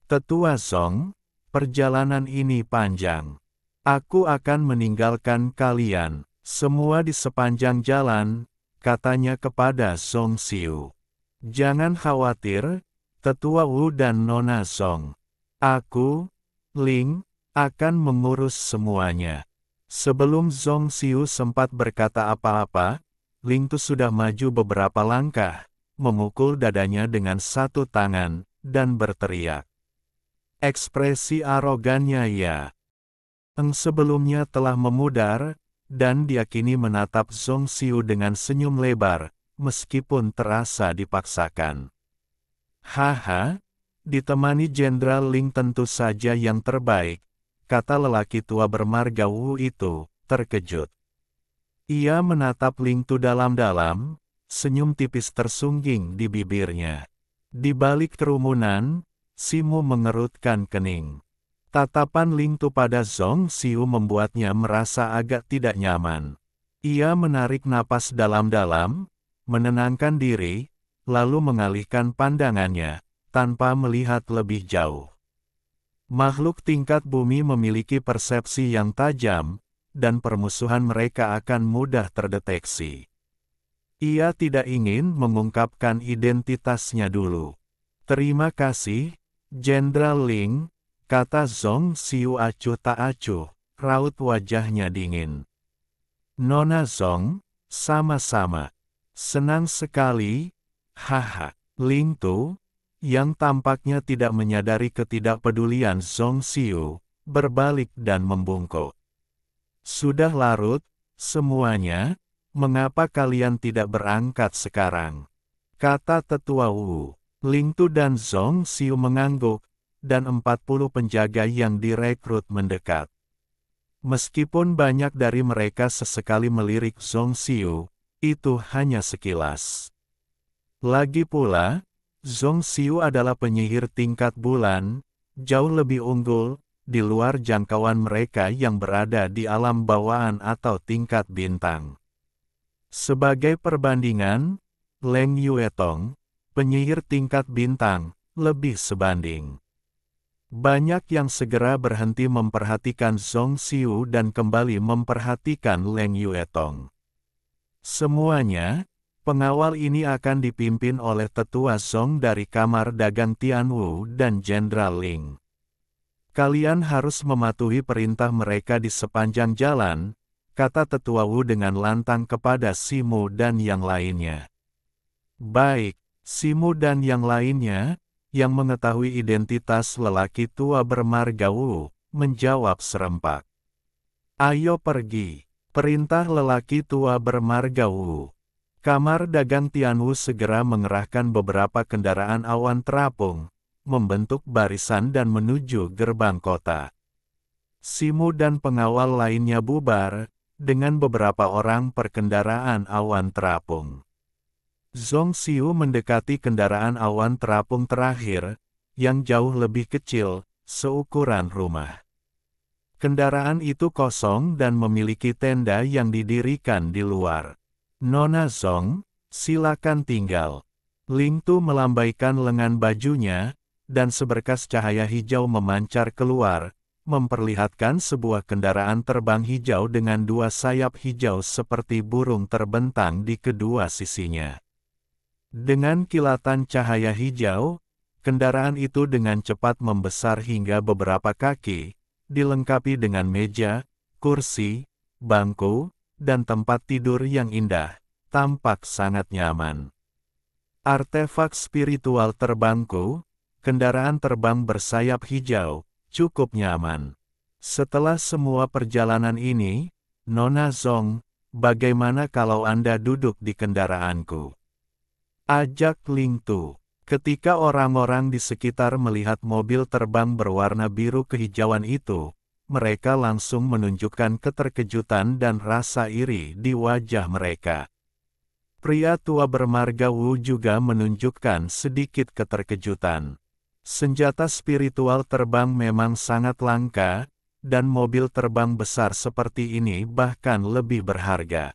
Tetua Zhong, perjalanan ini panjang. Aku akan meninggalkan kalian. Semua di sepanjang jalan, katanya kepada Zhong Xiu. Jangan khawatir, Tetua Wu dan Nona Zhong. Aku, Ling, akan mengurus semuanya. Sebelum Zhong Xiu sempat berkata apa-apa, Ling Tu sudah maju beberapa langkah, memukul dadanya dengan satu tangan, dan berteriak. Ekspresi arogannya Eng sebelumnya telah memudar, dan dia kini menatap Zhong Xiu dengan senyum lebar, meskipun terasa dipaksakan. Haha, ditemani Jenderal Ling tentu saja yang terbaik, kata lelaki tua bermarga Wu itu, terkejut. Ia menatap Ling Tu dalam-dalam, senyum tipis tersungging di bibirnya. Di balik kerumunan, Simo mengerutkan kening. Tatapan Ling Tu pada Zhong Xiu membuatnya merasa agak tidak nyaman. Ia menarik napas dalam-dalam, menenangkan diri, lalu mengalihkan pandangannya, tanpa melihat lebih jauh. Makhluk tingkat bumi memiliki persepsi yang tajam, dan permusuhan mereka akan mudah terdeteksi. Ia tidak ingin mengungkapkan identitasnya dulu. Terima kasih, Jenderal Ling, kata Zhong Xiu acuh tak acuh, raut wajahnya dingin. Nona Zhong, sama-sama. Senang sekali, haha. Ling Tu, yang tampaknya tidak menyadari ketidakpedulian Zhong Xiu, berbalik dan membungkuk. Sudah larut, semuanya, mengapa kalian tidak berangkat sekarang? Kata Tetua Wu. Ling Tu dan Zhong Xiu mengangguk, dan 40 penjaga yang direkrut mendekat. Meskipun banyak dari mereka sesekali melirik Zhong Xiu, itu hanya sekilas. Lagi pula, Zhong Xiu adalah penyihir tingkat bulan, jauh lebih unggul, di luar jangkauan mereka yang berada di alam bawaan atau tingkat bintang. Sebagai perbandingan, Leng Yuetong, penyihir tingkat bintang, lebih sebanding. Banyak yang segera berhenti memperhatikan Zhong Xiu dan kembali memperhatikan Leng Yuetong. Semuanya, pengawal ini akan dipimpin oleh tetua Zhong dari Kamar Dagang Tianwu dan Jenderal Ling. Kalian harus mematuhi perintah mereka di sepanjang jalan, kata tetua Wu dengan lantang kepada Simu dan yang lainnya. Baik, Simu dan yang lainnya, yang mengetahui identitas lelaki tua bermarga Wu, menjawab serempak. Ayo pergi, perintah lelaki tua bermarga Wu. Kamar Dagang Tianwu segera mengerahkan beberapa kendaraan awan terapung, membentuk barisan dan menuju gerbang kota. Simu dan pengawal lainnya bubar, dengan beberapa orang perkendaraan awan terapung. Zhong Xiu mendekati kendaraan awan terapung terakhir, yang jauh lebih kecil, seukuran rumah. Kendaraan itu kosong dan memiliki tenda yang didirikan di luar. Nona Zhong, silakan tinggal. Ling Tu melambaikan lengan bajunya, dan seberkas cahaya hijau memancar keluar, memperlihatkan sebuah kendaraan terbang hijau dengan dua sayap hijau seperti burung terbentang di kedua sisinya. Dengan kilatan cahaya hijau, kendaraan itu dengan cepat membesar hingga beberapa kaki, dilengkapi dengan meja, kursi, bangku, dan tempat tidur yang indah, tampak sangat nyaman. Artefak spiritual terbangku, kendaraan terbang bersayap hijau, cukup nyaman. Setelah semua perjalanan ini, Nona Zhong, bagaimana kalau Anda duduk di kendaraanku? Ajak Ling Tu. Ketika orang-orang di sekitar melihat mobil terbang berwarna biru kehijauan itu, mereka langsung menunjukkan keterkejutan dan rasa iri di wajah mereka. Pria tua bermarga Wu juga menunjukkan sedikit keterkejutan. Senjata spiritual terbang memang sangat langka, dan mobil terbang besar seperti ini bahkan lebih berharga.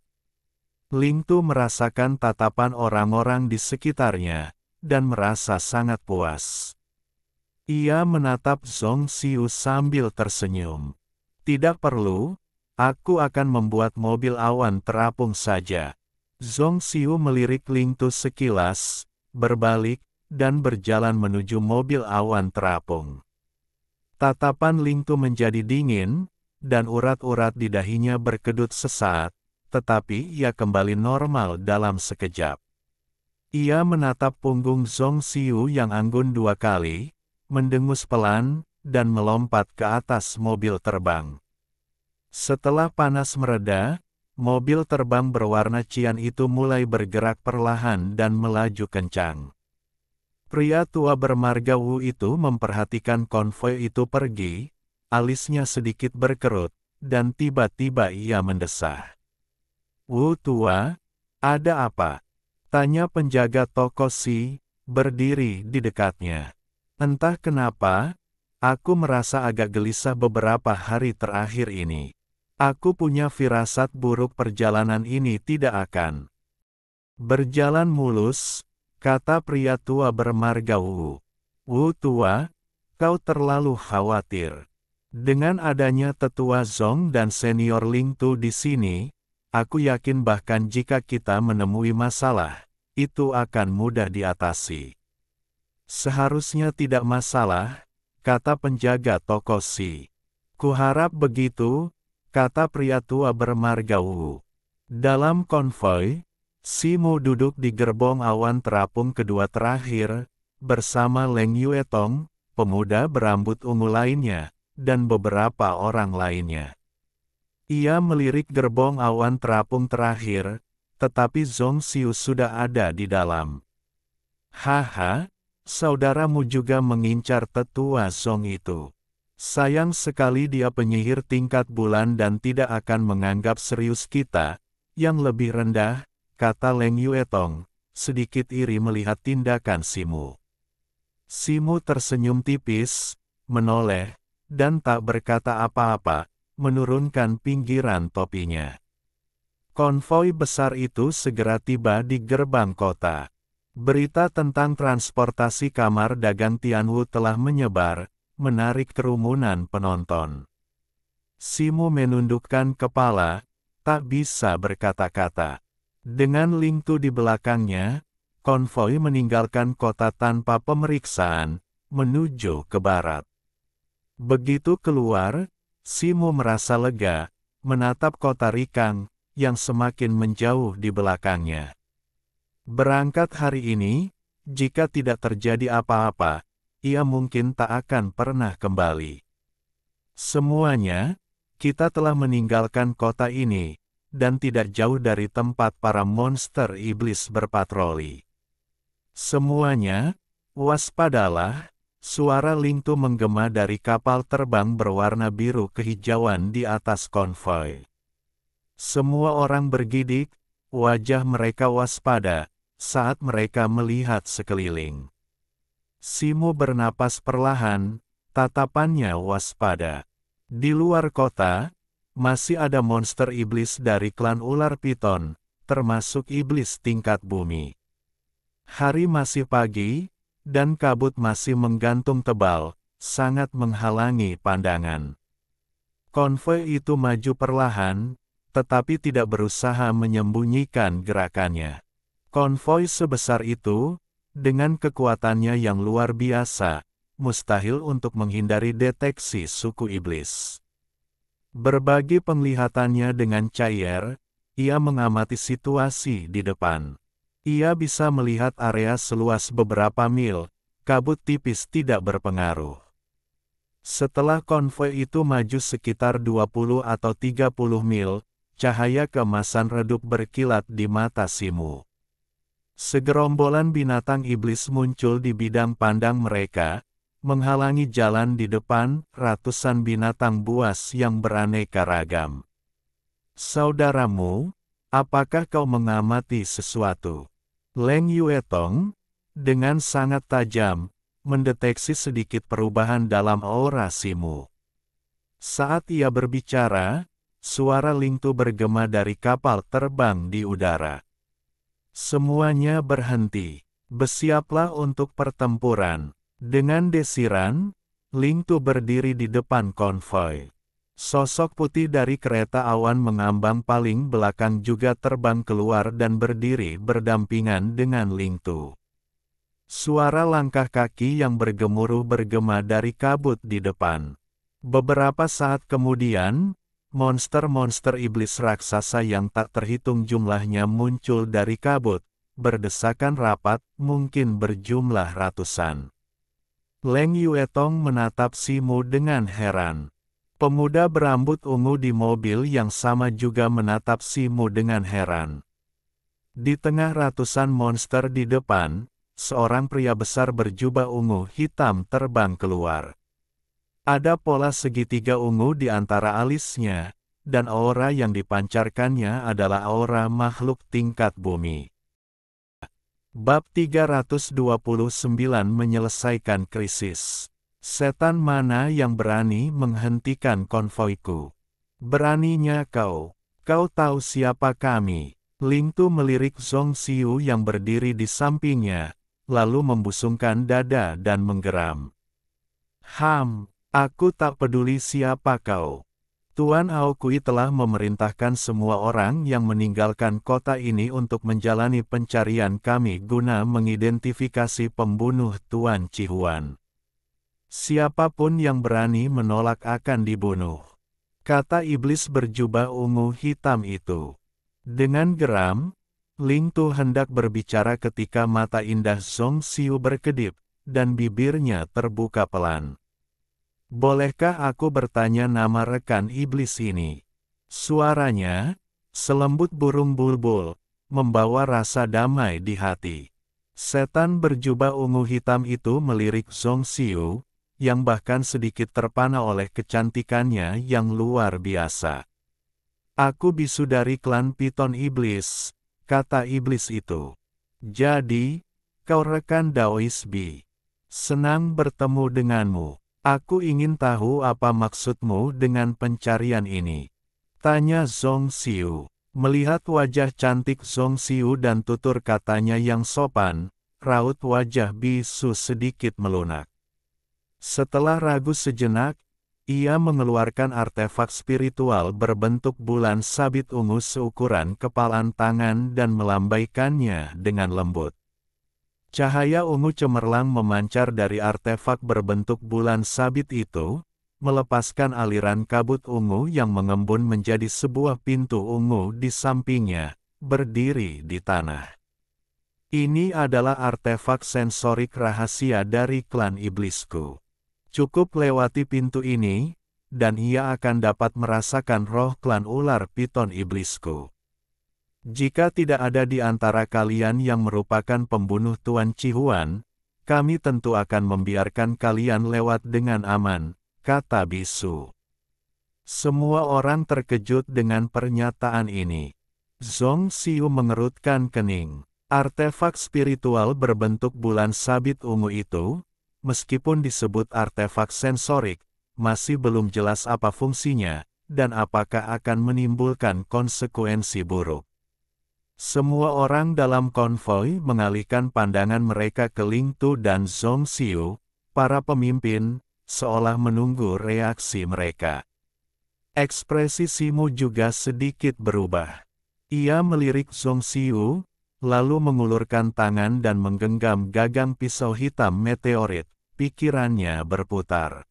Ling Tu merasakan tatapan orang-orang di sekitarnya, dan merasa sangat puas. Ia menatap Zhong Xiu sambil tersenyum. Tidak perlu, aku akan membuat mobil awan terapung saja. Zhong Xiu melirik Ling Tu sekilas, berbalik, dan berjalan menuju mobil awan terapung. Tatapan Ling Tu menjadi dingin, dan urat-urat di dahinya berkedut sesaat, tetapi ia kembali normal dalam sekejap. Ia menatap punggung Zhong Xiu yang anggun dua kali, mendengus pelan, dan melompat ke atas mobil terbang. Setelah panas mereda, mobil terbang berwarna cian itu mulai bergerak perlahan dan melaju kencang. Pria tua bermarga Wu itu memperhatikan konvoi itu pergi, alisnya sedikit berkerut, dan tiba-tiba ia mendesah. Wu tua, ada apa? Tanya penjaga toko Si, berdiri di dekatnya. Entah kenapa, aku merasa agak gelisah beberapa hari terakhir ini. Aku punya firasat buruk perjalanan ini tidak akan berjalan mulus, kata pria tua bermarga Wu. Wu tua, kau terlalu khawatir. Dengan adanya tetua Zhong dan senior Ling Tu di sini, aku yakin bahkan jika kita menemui masalah, itu akan mudah diatasi. Seharusnya tidak masalah, kata penjaga toko Si. Kuharap begitu, kata pria tua bermarga Wu. Dalam konvoi, Simu duduk di gerbong awan terapung kedua terakhir, bersama Leng Yuetong, pemuda berambut ungu lainnya, dan beberapa orang lainnya. Ia melirik gerbong awan terapung terakhir, tetapi Zhong Xiu sudah ada di dalam. Haha, saudaramu juga mengincar tetua Zhong itu. Sayang sekali dia penyihir tingkat bulan dan tidak akan menganggap serius kita, yang lebih rendah, kata Leng Yuetong, sedikit iri melihat tindakan Simu. Simu tersenyum tipis, menoleh, dan tak berkata apa-apa, menurunkan pinggiran topinya. Konvoi besar itu segera tiba di gerbang kota. Berita tentang transportasi kamar dagang Tianwu telah menyebar, menarik kerumunan penonton. Simo menundukkan kepala, tak bisa berkata-kata. Dengan Ling Tu di belakangnya, konvoi meninggalkan kota tanpa pemeriksaan, menuju ke barat. Begitu keluar, Simo merasa lega, menatap kota Rikang, yang semakin menjauh di belakangnya. Berangkat hari ini, jika tidak terjadi apa-apa, ia mungkin tak akan pernah kembali. Semuanya, kita telah meninggalkan kota ini, dan tidak jauh dari tempat para monster iblis berpatroli. Semuanya, waspadalah, suara Ling Tu menggema dari kapal terbang berwarna biru kehijauan di atas konvoi. Semua orang bergidik, wajah mereka waspada, saat mereka melihat sekeliling. Simo bernapas perlahan, tatapannya waspada. Di luar kota, masih ada monster iblis dari klan ular piton, termasuk iblis tingkat bumi. Hari masih pagi, dan kabut masih menggantung tebal, sangat menghalangi pandangan. Konvoi itu maju perlahan, tetapi tidak berusaha menyembunyikan gerakannya. Konvoi sebesar itu, dengan kekuatannya yang luar biasa, mustahil untuk menghindari deteksi suku iblis. Berbagi penglihatannya dengan cair, ia mengamati situasi di depan. Ia bisa melihat area seluas beberapa mil, kabut tipis tidak berpengaruh. Setelah konvoi itu maju sekitar 20 atau 30 mil, cahaya keemasan redup berkilat di mata Simo. Segerombolan binatang iblis muncul di bidang pandang mereka, menghalangi jalan di depan ratusan binatang buas yang beraneka ragam. Saudaramu, apakah kau mengamati sesuatu? Leng Yuetong, dengan sangat tajam, mendeteksi sedikit perubahan dalam aura Simo. Saat ia berbicara, suara Ling Tu bergema dari kapal terbang di udara. Semuanya berhenti. Bersiaplah untuk pertempuran. Dengan desiran, Ling Tu berdiri di depan konvoi. Sosok putih dari kereta awan mengambang paling belakang juga terbang keluar dan berdiri berdampingan dengan Ling Tu. Suara langkah kaki yang bergemuruh bergema dari kabut di depan. Beberapa saat kemudian, monster-monster iblis raksasa yang tak terhitung jumlahnya muncul dari kabut, berdesakan rapat, mungkin berjumlah ratusan. Leng Yuetong menatap Simo dengan heran. Pemuda berambut ungu di mobil yang sama juga menatap Simo dengan heran. Di tengah ratusan monster di depan, seorang pria besar berjubah ungu hitam terbang keluar. Ada pola segitiga ungu di antara alisnya, dan aura yang dipancarkannya adalah aura makhluk tingkat bumi. Bab 329 menyelesaikan krisis. Setan mana yang berani menghentikan konvoiku? Beraninya kau tahu siapa kami? Ling Tu melirik Zhong Xiu yang berdiri di sampingnya, lalu membusungkan dada dan menggeram. Aku tak peduli siapa kau. Tuan Aokui telah memerintahkan semua orang yang meninggalkan kota ini untuk menjalani pencarian kami guna mengidentifikasi pembunuh Tuan Cihuan. Siapapun yang berani menolak akan dibunuh, kata iblis berjubah ungu hitam itu. Dengan geram, Ling Tu hendak berbicara ketika mata indah Zhong Xiu berkedip, dan bibirnya terbuka pelan. Bolehkah aku bertanya nama rekan iblis ini? Suaranya, selembut burung bulbul, membawa rasa damai di hati. Setan berjubah ungu hitam itu melirik Zhong Xiu, yang bahkan sedikit terpana oleh kecantikannya yang luar biasa. Aku bisu dari klan Piton Iblis, kata iblis itu. Jadi, kau rekan Daois Bi. Senang bertemu denganmu. Aku ingin tahu apa maksudmu dengan pencarian ini. Tanya Zhong Xiu. Melihat wajah cantik Zhong Xiu dan tutur katanya yang sopan, raut wajah Bisu sedikit melunak. Setelah ragu sejenak, ia mengeluarkan artefak spiritual berbentuk bulan sabit ungu seukuran kepalan tangan dan melambaikannya dengan lembut. Cahaya ungu cemerlang memancar dari artefak berbentuk bulan sabit itu, melepaskan aliran kabut ungu yang mengembun menjadi sebuah pintu ungu di sampingnya, berdiri di tanah. Ini adalah artefak sensorik rahasia dari klan iblisku. Cukup lewati pintu ini, dan ia akan dapat merasakan roh klan ular piton iblisku. Jika tidak ada di antara kalian yang merupakan pembunuh Tuan Cihuan, kami tentu akan membiarkan kalian lewat dengan aman, kata Bisu. Semua orang terkejut dengan pernyataan ini. Zhong Xiu mengerutkan kening. Artefak spiritual berbentuk bulan sabit ungu itu, meskipun disebut artefak sensorik, masih belum jelas apa fungsinya, dan apakah akan menimbulkan konsekuensi buruk. Semua orang dalam konvoi mengalihkan pandangan mereka ke Ling Tu dan Zhong Xiu, para pemimpin, seolah menunggu reaksi mereka. Ekspresi Simo juga sedikit berubah. Ia melirik Zhong Xiu, lalu mengulurkan tangan dan menggenggam gagang pisau hitam meteorit, pikirannya berputar.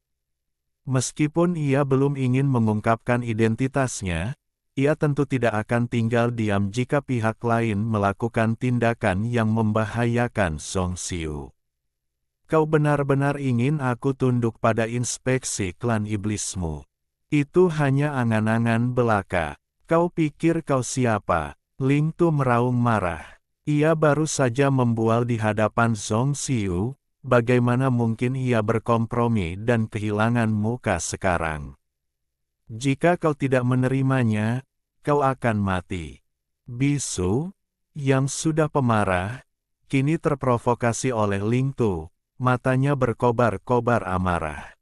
Meskipun ia belum ingin mengungkapkan identitasnya, ia tentu tidak akan tinggal diam jika pihak lain melakukan tindakan yang membahayakan Zhong Xiu. Kau benar-benar ingin aku tunduk pada inspeksi klan iblismu. Itu hanya angan-angan belaka. Kau pikir kau siapa? Ling Tu meraung marah. Ia baru saja membual di hadapan Zhong Xiu, bagaimana mungkin ia berkompromi dan kehilangan muka sekarang? Jika kau tidak menerimanya, kau akan mati. Bisu, yang sudah pemarah, kini terprovokasi oleh Ling Tu, matanya berkobar-kobar amarah.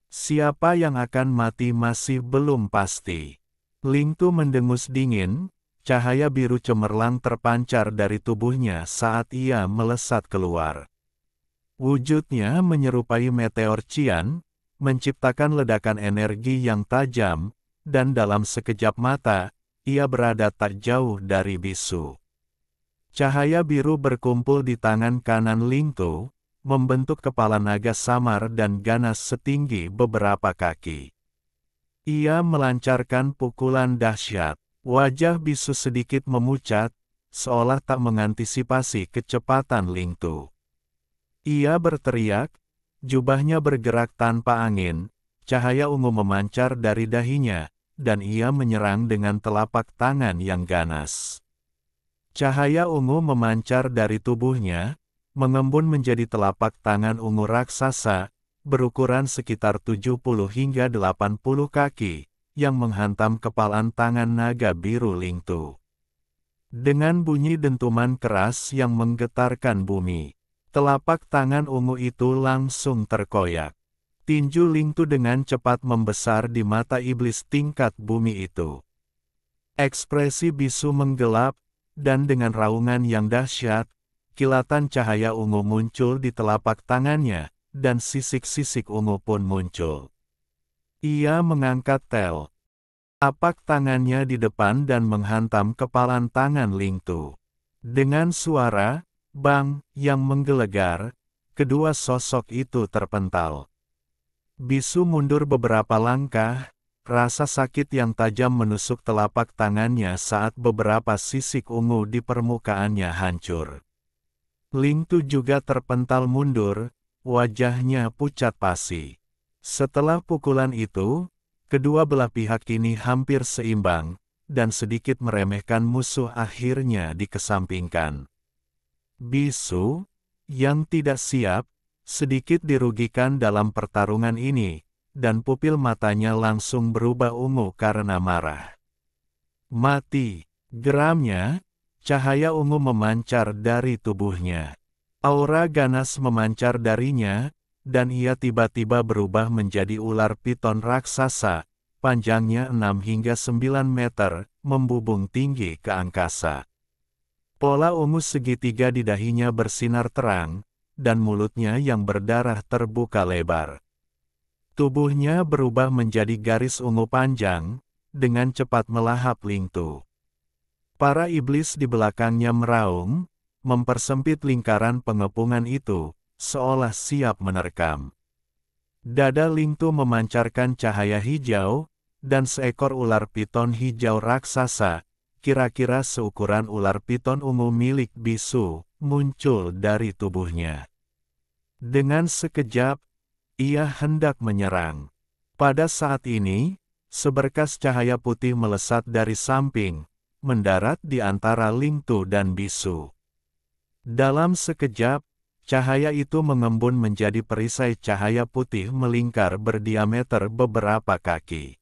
Siapa yang akan mati masih belum pasti. Ling Tu mendengus dingin, cahaya biru cemerlang terpancar dari tubuhnya saat ia melesat keluar. Wujudnya menyerupai meteor cian, menciptakan ledakan energi yang tajam, dan dalam sekejap mata, ia berada tak jauh dari Bisu. Cahaya biru berkumpul di tangan kanan Ling Tu, membentuk kepala naga samar dan ganas setinggi beberapa kaki. Ia melancarkan pukulan dahsyat. Wajah Bisu sedikit memucat, seolah tak mengantisipasi kecepatan Ling Tu. Ia berteriak, jubahnya bergerak tanpa angin, cahaya ungu memancar dari dahinya, dan ia menyerang dengan telapak tangan yang ganas. Cahaya ungu memancar dari tubuhnya, mengembun menjadi telapak tangan ungu raksasa, berukuran sekitar 70 hingga 80 kaki, yang menghantam kepalan tangan naga biru Ling Tu. Dengan bunyi dentuman keras yang menggetarkan bumi, telapak tangan ungu itu langsung terkoyak. Tinju Ling Tu dengan cepat membesar di mata iblis tingkat bumi itu. Ekspresi Bisu menggelap, dan dengan raungan yang dahsyat, kilatan cahaya ungu muncul di telapak tangannya, dan sisik-sisik ungu pun muncul. Ia mengangkat telapak tangannya di depan dan menghantam kepalan tangan Ling Tu. Dengan suara bang yang menggelegar, kedua sosok itu terpental. Bisu mundur beberapa langkah, rasa sakit yang tajam menusuk telapak tangannya saat beberapa sisik ungu di permukaannya hancur. Ling Tu juga terpental mundur, wajahnya pucat pasi. Setelah pukulan itu, kedua belah pihak kini hampir seimbang, dan sedikit meremehkan musuh akhirnya dikesampingkan. Bisu, yang tidak siap, sedikit dirugikan dalam pertarungan ini, dan pupil matanya langsung berubah ungu karena marah. Mati, geramnya. Cahaya ungu memancar dari tubuhnya. Aura ganas memancar darinya, dan ia tiba-tiba berubah menjadi ular piton raksasa, panjangnya 6 hingga 9 meter, membubung tinggi ke angkasa. Pola ungu segitiga di dahinya bersinar terang, dan mulutnya yang berdarah terbuka lebar. Tubuhnya berubah menjadi garis ungu panjang, dengan cepat melahap Lingtu. Para iblis di belakangnya meraung, mempersempit lingkaran pengepungan itu, seolah siap menerkam. Dada Lingtu memancarkan cahaya hijau, dan seekor ular piton hijau raksasa, kira-kira seukuran ular piton ungu milik bisu, muncul dari tubuhnya. Dengan sekejap, ia hendak menyerang. Pada saat ini, seberkas cahaya putih melesat dari samping, mendarat di antara Lingtu dan bisu. Dalam sekejap, cahaya itu mengembun menjadi perisai cahaya putih melingkar berdiameter beberapa kaki.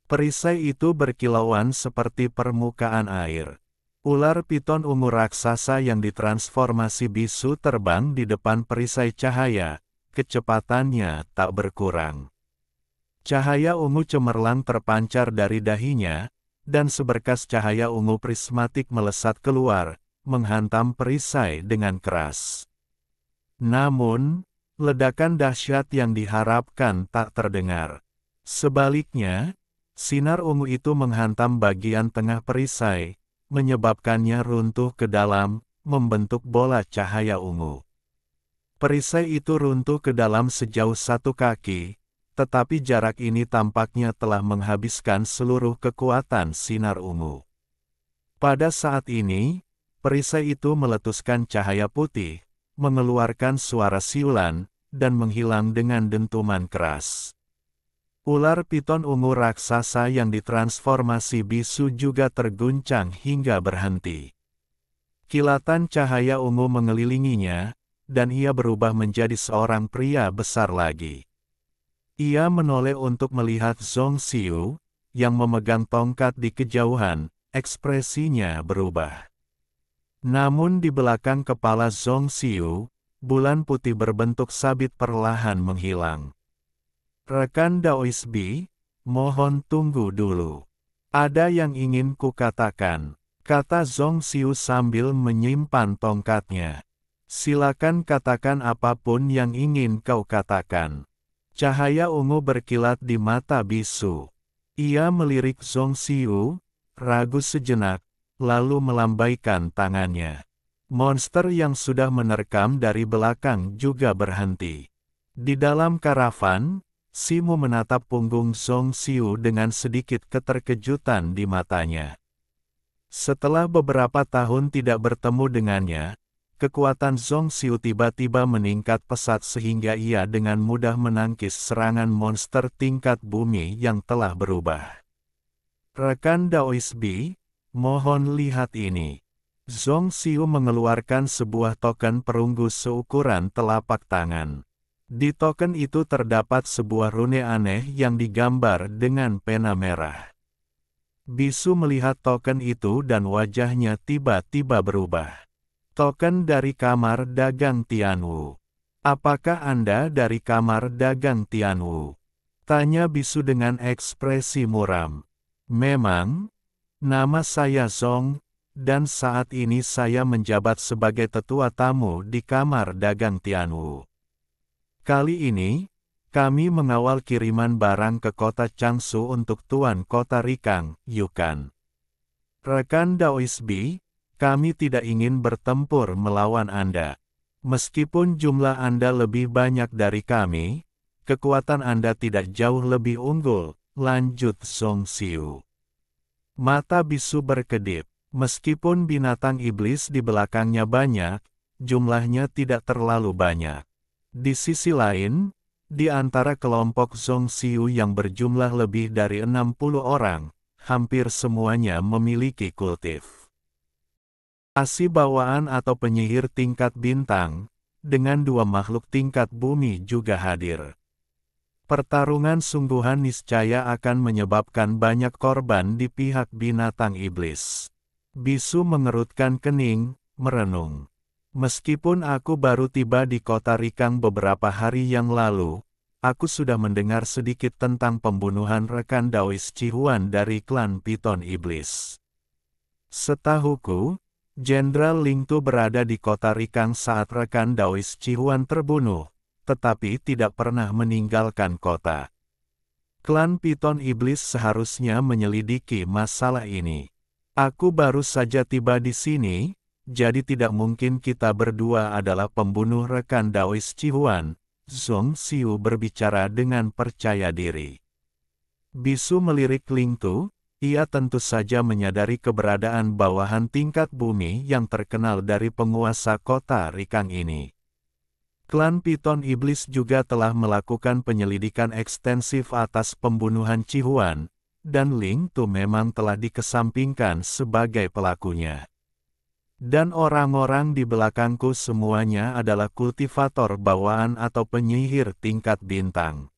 Perisai itu berkilauan seperti permukaan air. Ular piton ungu raksasa yang ditransformasi bisu terbang di depan perisai cahaya, kecepatannya tak berkurang. Cahaya ungu cemerlang terpancar dari dahinya, dan seberkas cahaya ungu prismatik melesat keluar, menghantam perisai dengan keras. Namun, ledakan dahsyat yang diharapkan tak terdengar. Sebaliknya, sinar ungu itu menghantam bagian tengah perisai, menyebabkannya runtuh ke dalam, membentuk bola cahaya ungu. Perisai itu runtuh ke dalam sejauh 1 kaki, tetapi jarak ini tampaknya telah menghabiskan seluruh kekuatan sinar ungu. Pada saat ini, perisai itu meletuskan cahaya putih, mengeluarkan suara siulan, dan menghilang dengan dentuman keras. Ular piton ungu raksasa yang ditransformasi bisu juga terguncang hingga berhenti. Kilatan cahaya ungu mengelilinginya, dan ia berubah menjadi seorang pria besar lagi. Ia menoleh untuk melihat Zhong Xiu, yang memegang tongkat di kejauhan, ekspresinya berubah. Namun di belakang kepala Zhong Xiu, bulan putih berbentuk sabit perlahan menghilang. Rekan Daoisbi, mohon tunggu dulu. Ada yang ingin kukatakan, kata Zhong Xiu sambil menyimpan tongkatnya. Silakan katakan apapun yang ingin kau katakan. Cahaya ungu berkilat di mata bisu. Ia melirik Zhong Xiu, ragu sejenak, lalu melambaikan tangannya. Monster yang sudah menerkam dari belakang juga berhenti. Di dalam karavan, Simu menatap punggung Zhong Xiu dengan sedikit keterkejutan di matanya. Setelah beberapa tahun tidak bertemu dengannya, kekuatan Zhong Xiu tiba-tiba meningkat pesat sehingga ia dengan mudah menangkis serangan monster tingkat bumi yang telah berubah. Rekan Daoisbi, mohon lihat ini. Zhong Xiu mengeluarkan sebuah token perunggu seukuran telapak tangan. Di token itu terdapat sebuah rune aneh yang digambar dengan pena merah. Bisu melihat token itu dan wajahnya tiba-tiba berubah. Token dari kamar dagang Tianwu. Apakah Anda dari kamar dagang Tianwu? Tanya Bisu dengan ekspresi muram. Memang, nama saya Zhong, dan saat ini saya menjabat sebagai tetua tamu di kamar dagang Tianwu. Kali ini, kami mengawal kiriman barang ke kota Changsu untuk Tuan Kota Rikang, Yukan. Rekan Daoisbi, kami tidak ingin bertempur melawan Anda. Meskipun jumlah Anda lebih banyak dari kami, kekuatan Anda tidak jauh lebih unggul, lanjut Zhong Xiu. Mata bisu berkedip. Meskipun binatang iblis di belakangnya banyak, jumlahnya tidak terlalu banyak. Di sisi lain, di antara kelompok Zhong Xiu yang berjumlah lebih dari 60 orang, hampir semuanya memiliki kultif. Asi bawaan atau penyihir tingkat bintang, dengan 2 makhluk tingkat bumi juga hadir. Pertarungan sungguhan niscaya akan menyebabkan banyak korban di pihak binatang iblis. Bisu mengerutkan kening, merenung. Meskipun aku baru tiba di kota Rikang beberapa hari yang lalu, aku sudah mendengar sedikit tentang pembunuhan rekan Daois Cihuan dari klan Piton Iblis. Setahuku, Jenderal Ling Tu berada di kota Rikang saat rekan Daois Cihuan terbunuh, tetapi tidak pernah meninggalkan kota. Klan Piton Iblis seharusnya menyelidiki masalah ini. Aku baru saja tiba di sini, jadi tidak mungkin kita berdua adalah pembunuh rekan Daois Cihuan. Zhong Xiu berbicara dengan percaya diri. Bisu melirik Ling Tu, ia tentu saja menyadari keberadaan bawahan tingkat bumi yang terkenal dari penguasa kota Rikang ini. Klan Piton Iblis juga telah melakukan penyelidikan ekstensif atas pembunuhan Cihuan, dan Ling Tu memang telah dikesampingkan sebagai pelakunya. Dan orang-orang di belakangku semuanya adalah kultivator bawaan atau penyihir tingkat bintang.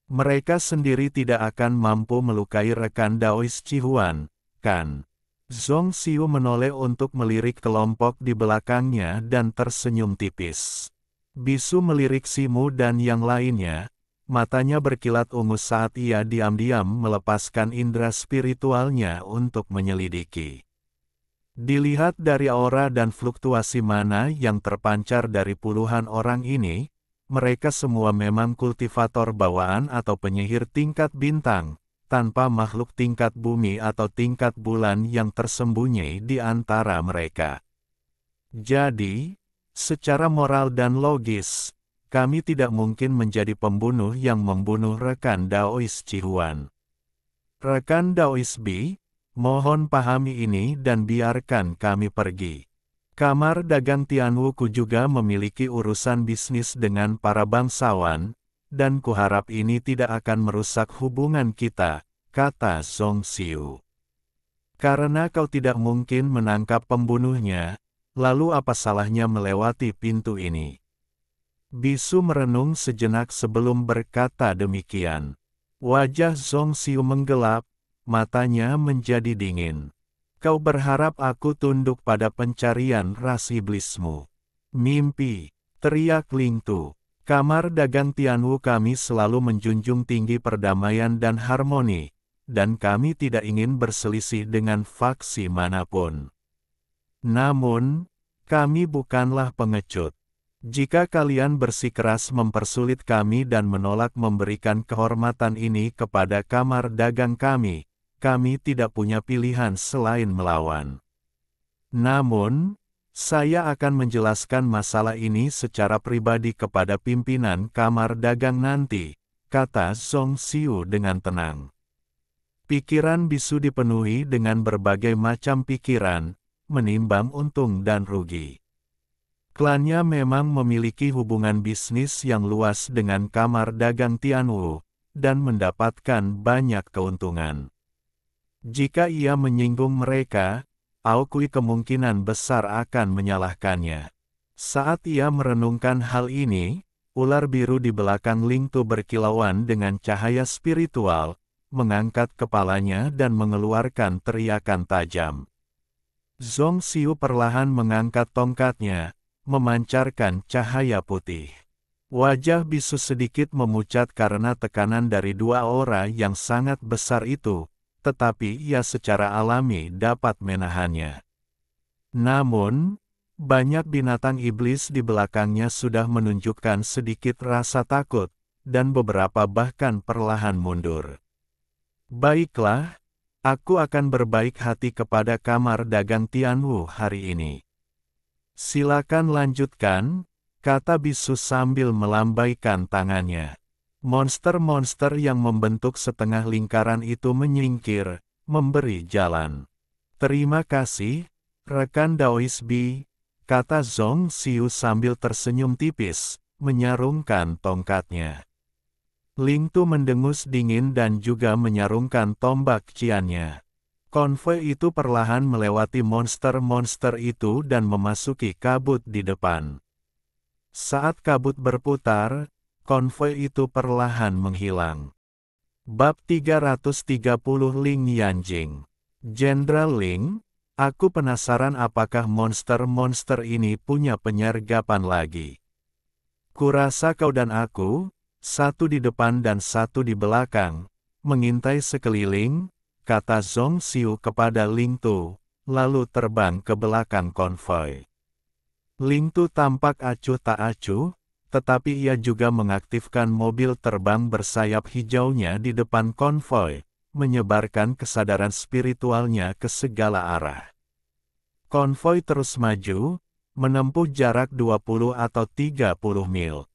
Mereka sendiri tidak akan mampu melukai rekan Daois Cihuan, kan? Zhong Xiu menoleh untuk melirik kelompok di belakangnya dan tersenyum tipis. Bisu melirik Simu dan yang lainnya, matanya berkilat ungu saat ia diam-diam melepaskan indera spiritualnya untuk menyelidiki. Dilihat dari aura dan fluktuasi mana yang terpancar dari puluhan orang ini, mereka semua memang kultivator bawaan atau penyihir tingkat bintang, tanpa makhluk tingkat bumi atau tingkat bulan yang tersembunyi di antara mereka. Jadi, secara moral dan logis, kami tidak mungkin menjadi pembunuh yang membunuh rekan Daois Cihuan. Rekan Daois B, mohon pahami ini dan biarkan kami pergi. Kamar dagang Tianwuku juga memiliki urusan bisnis dengan para bangsawan, dan kuharap ini tidak akan merusak hubungan kita, kata Zhong Xiu. Karena kau tidak mungkin menangkap pembunuhnya, lalu apa salahnya melewati pintu ini? Bisu merenung sejenak sebelum berkata demikian. Wajah Zhong Xiu menggelap, matanya menjadi dingin. Kau berharap aku tunduk pada pencarian ras iblismu? Mimpi, teriak Ling Tu. Kamar dagang Tianwu kami selalu menjunjung tinggi perdamaian dan harmoni, dan kami tidak ingin berselisih dengan faksi manapun. Namun, kami bukanlah pengecut. Jika kalian bersikeras mempersulit kami dan menolak memberikan kehormatan ini kepada kamar dagang kami tidak punya pilihan selain melawan. Namun, saya akan menjelaskan masalah ini secara pribadi kepada pimpinan kamar dagang nanti, kata Zhong Xiu dengan tenang. Pikiran Bisu dipenuhi dengan berbagai macam pikiran, menimbang untung dan rugi. Klannya memang memiliki hubungan bisnis yang luas dengan kamar dagang Tianwu, dan mendapatkan banyak keuntungan. Jika ia menyinggung mereka, Aokui kemungkinan besar akan menyalahkannya. Saat ia merenungkan hal ini, ular biru di belakang Ling Tu berkilauan dengan cahaya spiritual, mengangkat kepalanya dan mengeluarkan teriakan tajam. Zhong Xiu perlahan mengangkat tongkatnya, memancarkan cahaya putih. Wajah Bisu sedikit memucat karena tekanan dari dua aura yang sangat besar itu, tetapi ia secara alami dapat menahannya. Namun, banyak binatang iblis di belakangnya sudah menunjukkan sedikit rasa takut, dan beberapa bahkan perlahan mundur. Baiklah, aku akan berbaik hati kepada kamar dagang Tianwu hari ini. Silakan lanjutkan, kata Bisu sambil melambaikan tangannya. Monster-monster yang membentuk setengah lingkaran itu menyingkir, memberi jalan. Terima kasih, rekan Daois B, kata Zhong Xiu sambil tersenyum tipis, menyarungkan tongkatnya. Ling Tu mendengus dingin dan juga menyarungkan tombak ciannya. Konvoi itu perlahan melewati monster-monster itu dan memasuki kabut di depan. Saat kabut berputar, konvoi itu perlahan menghilang. Bab 330 Ling Yanjing. Jenderal Ling, Aku penasaran apakah monster-monster ini punya penyergapan lagi. Kurasa kau dan aku, satu di depan dan satu di belakang, mengintai sekeliling, kata Zhong Xiu kepada Ling Tu, lalu terbang ke belakang konvoi. Ling Tu tampak acuh tak acuh, tetapi ia juga mengaktifkan mobil terbang bersayap hijaunya di depan konvoi, menyebarkan kesadaran spiritualnya ke segala arah. Konvoi terus maju, menempuh jarak 20 atau 30 mil.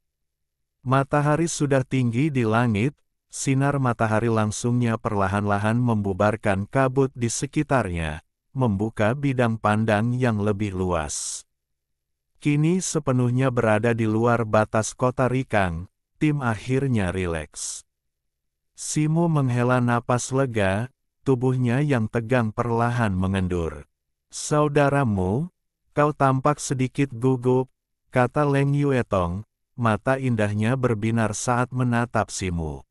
Matahari sudah tinggi di langit, sinar matahari langsungnya perlahan-lahan membubarkan kabut di sekitarnya, membuka bidang pandang yang lebih luas. Kini sepenuhnya berada di luar batas kota Rikang, tim akhirnya rileks. Simo menghela napas lega, tubuhnya yang tegang perlahan mengendur. Saudaramu, kau tampak sedikit gugup, kata Leng Yuetong, mata indahnya berbinar saat menatap Simo.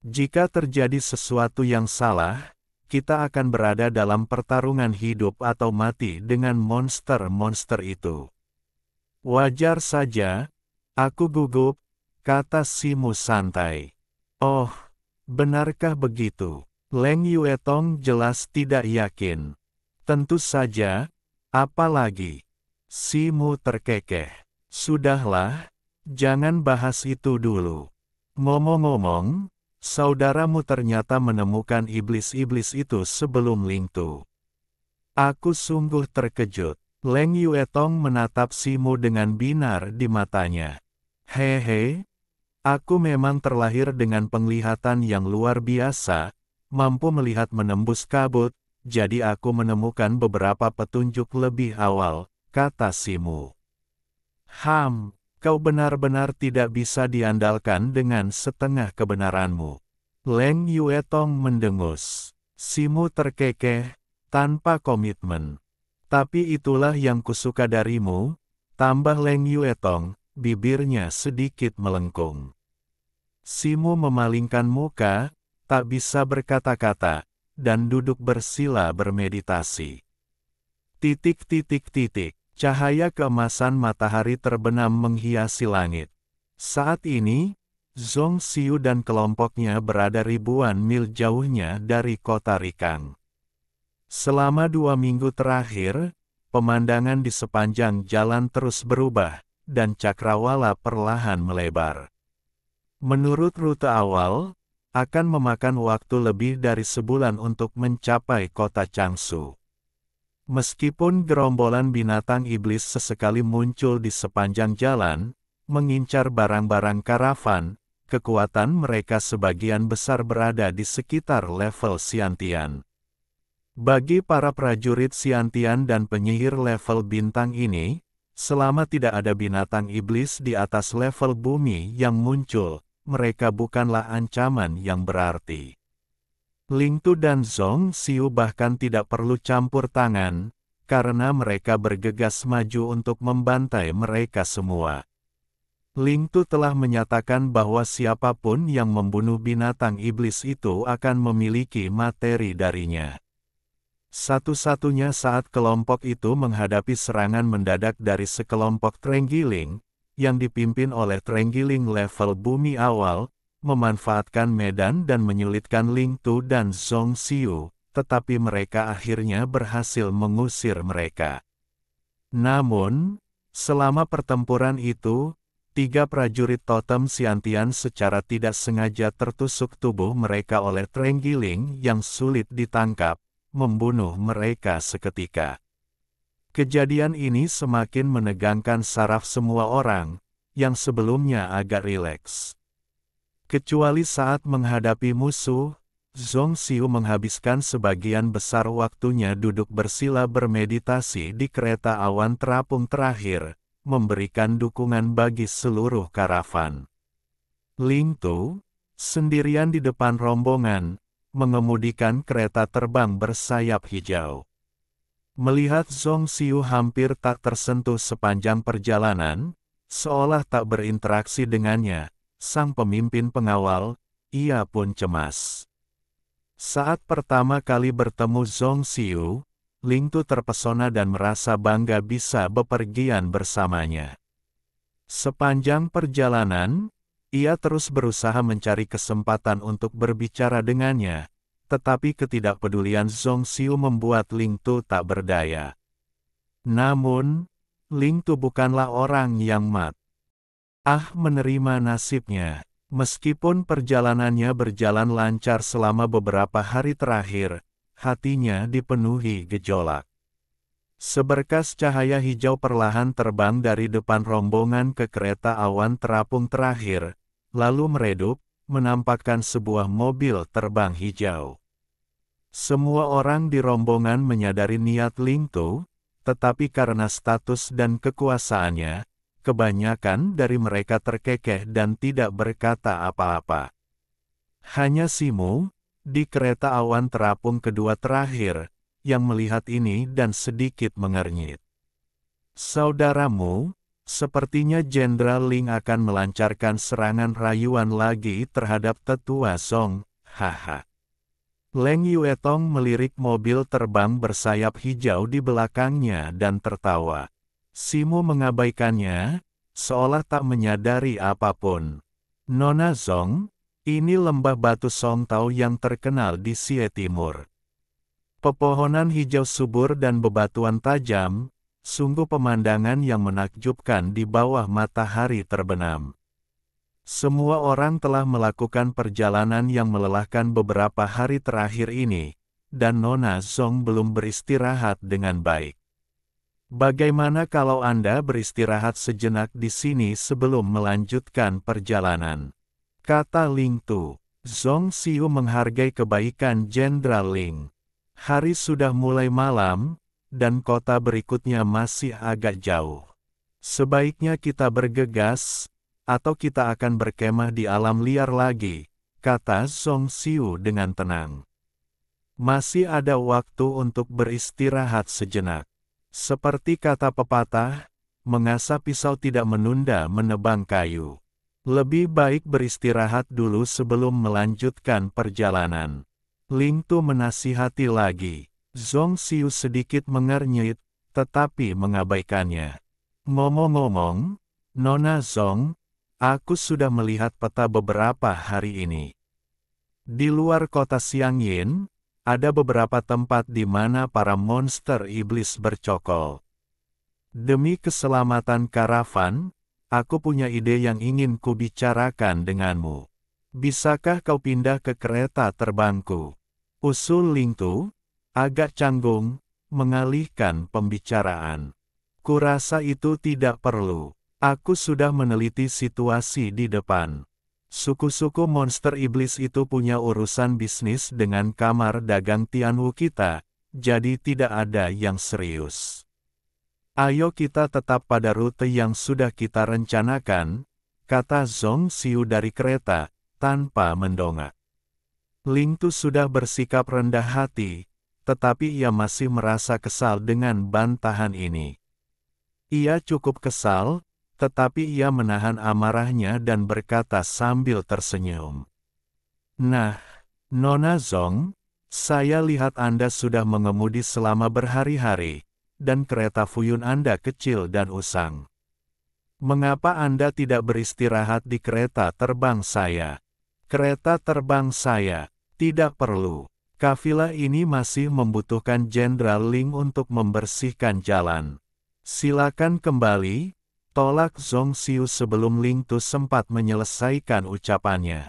Jika terjadi sesuatu yang salah, kita akan berada dalam pertarungan hidup atau mati dengan monster-monster itu. Wajar saja, aku gugup, kata Simo santai. Oh, benarkah begitu? Leng Yuetong jelas tidak yakin. Tentu saja, apalagi. Simo terkekeh. Sudahlah, jangan bahas itu dulu. Ngomong-ngomong, saudaramu ternyata menemukan iblis-iblis itu sebelum Ling Tu. Aku sungguh terkejut. Leng Yuetong menatap Simo dengan binar di matanya. Hehe, aku memang terlahir dengan penglihatan yang luar biasa, mampu melihat menembus kabut, jadi aku menemukan beberapa petunjuk lebih awal, kata Simo. Kau benar-benar tidak bisa diandalkan dengan setengah kebenaranmu. Leng Yuetong mendengus. Simo terkekeh, tanpa komitmen. Tapi itulah yang kusuka darimu, tambah Leng Yuetong, bibirnya sedikit melengkung. Simo memalingkan muka, tak bisa berkata-kata, dan duduk bersila bermeditasi. Cahaya keemasan matahari terbenam menghiasi langit. Saat ini, Zhong Xiu dan kelompoknya berada ribuan mil jauhnya dari kota Rikang. Selama 2 minggu terakhir, pemandangan di sepanjang jalan terus berubah, dan cakrawala perlahan melebar. Menurut rute awal, akan memakan waktu lebih dari sebulan untuk mencapai kota Changsu. Meskipun gerombolan binatang iblis sesekali muncul di sepanjang jalan, mengincar barang-barang karavan, kekuatan mereka sebagian besar berada di sekitar level Xiantian. Bagi para prajurit Xiantian dan penyihir level bintang ini, selama tidak ada binatang iblis di atas level bumi yang muncul, mereka bukanlah ancaman yang berarti. Ling Tu dan Zhong Xiu bahkan tidak perlu campur tangan, karena mereka bergegas maju untuk membantai mereka semua. Ling Tu telah menyatakan bahwa siapapun yang membunuh binatang iblis itu akan memiliki materi darinya. Satu-satunya saat kelompok itu menghadapi serangan mendadak dari sekelompok Trenggiling, yang dipimpin oleh Trenggiling level bumi awal, memanfaatkan medan dan menyulitkan Ling Tu dan Zhong Xiu, tetapi mereka akhirnya berhasil mengusir mereka. Namun, selama pertempuran itu, 3 prajurit totem Xiantian secara tidak sengaja tertusuk tubuh mereka oleh Trenggiling yang sulit ditangkap, membunuh mereka seketika. Kejadian ini semakin menegangkan saraf semua orang, yang sebelumnya agak rileks. Kecuali saat menghadapi musuh, Zhong Xiu menghabiskan sebagian besar waktunya duduk bersila bermeditasi di kereta awan terapung terakhir, memberikan dukungan bagi seluruh karavan. Ling Tu, sendirian di depan rombongan, mengemudikan kereta terbang bersayap hijau. Melihat Zhong Xiu hampir tak tersentuh sepanjang perjalanan, seolah tak berinteraksi dengannya, sang pemimpin pengawal, ia pun cemas. Saat pertama kali bertemu Zhong Xiu, Ling Tu terpesona dan merasa bangga bisa bepergian bersamanya. Sepanjang perjalanan, ia terus berusaha mencari kesempatan untuk berbicara dengannya, tetapi ketidakpedulian Zhong Xiu membuat Ling Tu tak berdaya. Namun, Ling Tu bukanlah orang yang menerima nasibnya. Meskipun perjalanannya berjalan lancar selama beberapa hari terakhir, hatinya dipenuhi gejolak. Seberkas cahaya hijau perlahan terbang dari depan rombongan ke kereta awan terapung terakhir, lalu meredup, menampakkan sebuah mobil terbang hijau. Semua orang di rombongan menyadari niat Ling Tu, tetapi karena status dan kekuasaannya, kebanyakan dari mereka terkekeh dan tidak berkata apa-apa. Hanya Simu, di kereta awan terapung kedua terakhir, yang melihat ini dan sedikit mengernyit. Saudaramu, sepertinya Jenderal Ling akan melancarkan serangan rayuan lagi terhadap tetua Song, haha. Leng Yuetong melirik mobil terbang bersayap hijau di belakangnya dan tertawa. Simu mengabaikannya, seolah tak menyadari apapun. Nona Zong, ini lembah batu Song Tao yang terkenal di Xie Timur. Pepohonan hijau subur dan bebatuan tajam, sungguh pemandangan yang menakjubkan di bawah matahari terbenam. Semua orang telah melakukan perjalanan yang melelahkan beberapa hari terakhir ini, dan Nona Zong belum beristirahat dengan baik. Bagaimana kalau Anda beristirahat sejenak di sini sebelum melanjutkan perjalanan? Kata Ling Tu. Zhong Xiu menghargai kebaikan Jenderal Ling. Hari sudah mulai malam, dan kota berikutnya masih agak jauh. Sebaiknya kita bergegas, atau kita akan berkemah di alam liar lagi, kata Zhong Xiu dengan tenang. Masih ada waktu untuk beristirahat sejenak. Seperti kata pepatah, mengasah pisau tidak menunda menebang kayu. Lebih baik beristirahat dulu sebelum melanjutkan perjalanan. Ling Tu menasihati lagi. Zhong Xiu sedikit mengernyit, tetapi mengabaikannya. Ngomong-ngomong, Nona Zong, aku sudah melihat peta beberapa hari ini. Di luar kota Xiangyin, ada beberapa tempat di mana para monster iblis bercokol. Demi keselamatan karavan, aku punya ide yang ingin kubicarakan denganmu. Bisakah kau pindah ke kereta terbangku? Usul Ling Tu, agak canggung, mengalihkan pembicaraan. Kurasa itu tidak perlu. Aku sudah meneliti situasi di depan. Suku-suku monster iblis itu punya urusan bisnis dengan kamar dagang Tianwu kita, jadi tidak ada yang serius. Ayo kita tetap pada rute yang sudah kita rencanakan, kata Zhong Xiu dari kereta, tanpa mendongak. Ling Tu sudah bersikap rendah hati, tetapi ia masih merasa kesal dengan bantahan ini. Ia cukup kesal, tetapi ia menahan amarahnya dan berkata sambil tersenyum. Nah, Nona Zong, saya lihat Anda sudah mengemudi selama berhari-hari, dan kereta fuyun Anda kecil dan usang. Mengapa Anda tidak beristirahat di kereta terbang saya? Kereta terbang saya, tidak perlu. Kafilah ini masih membutuhkan Jenderal Ling untuk membersihkan jalan. Silakan kembali, tolak Zhong Xiu sebelum Ling Tu sempat menyelesaikan ucapannya.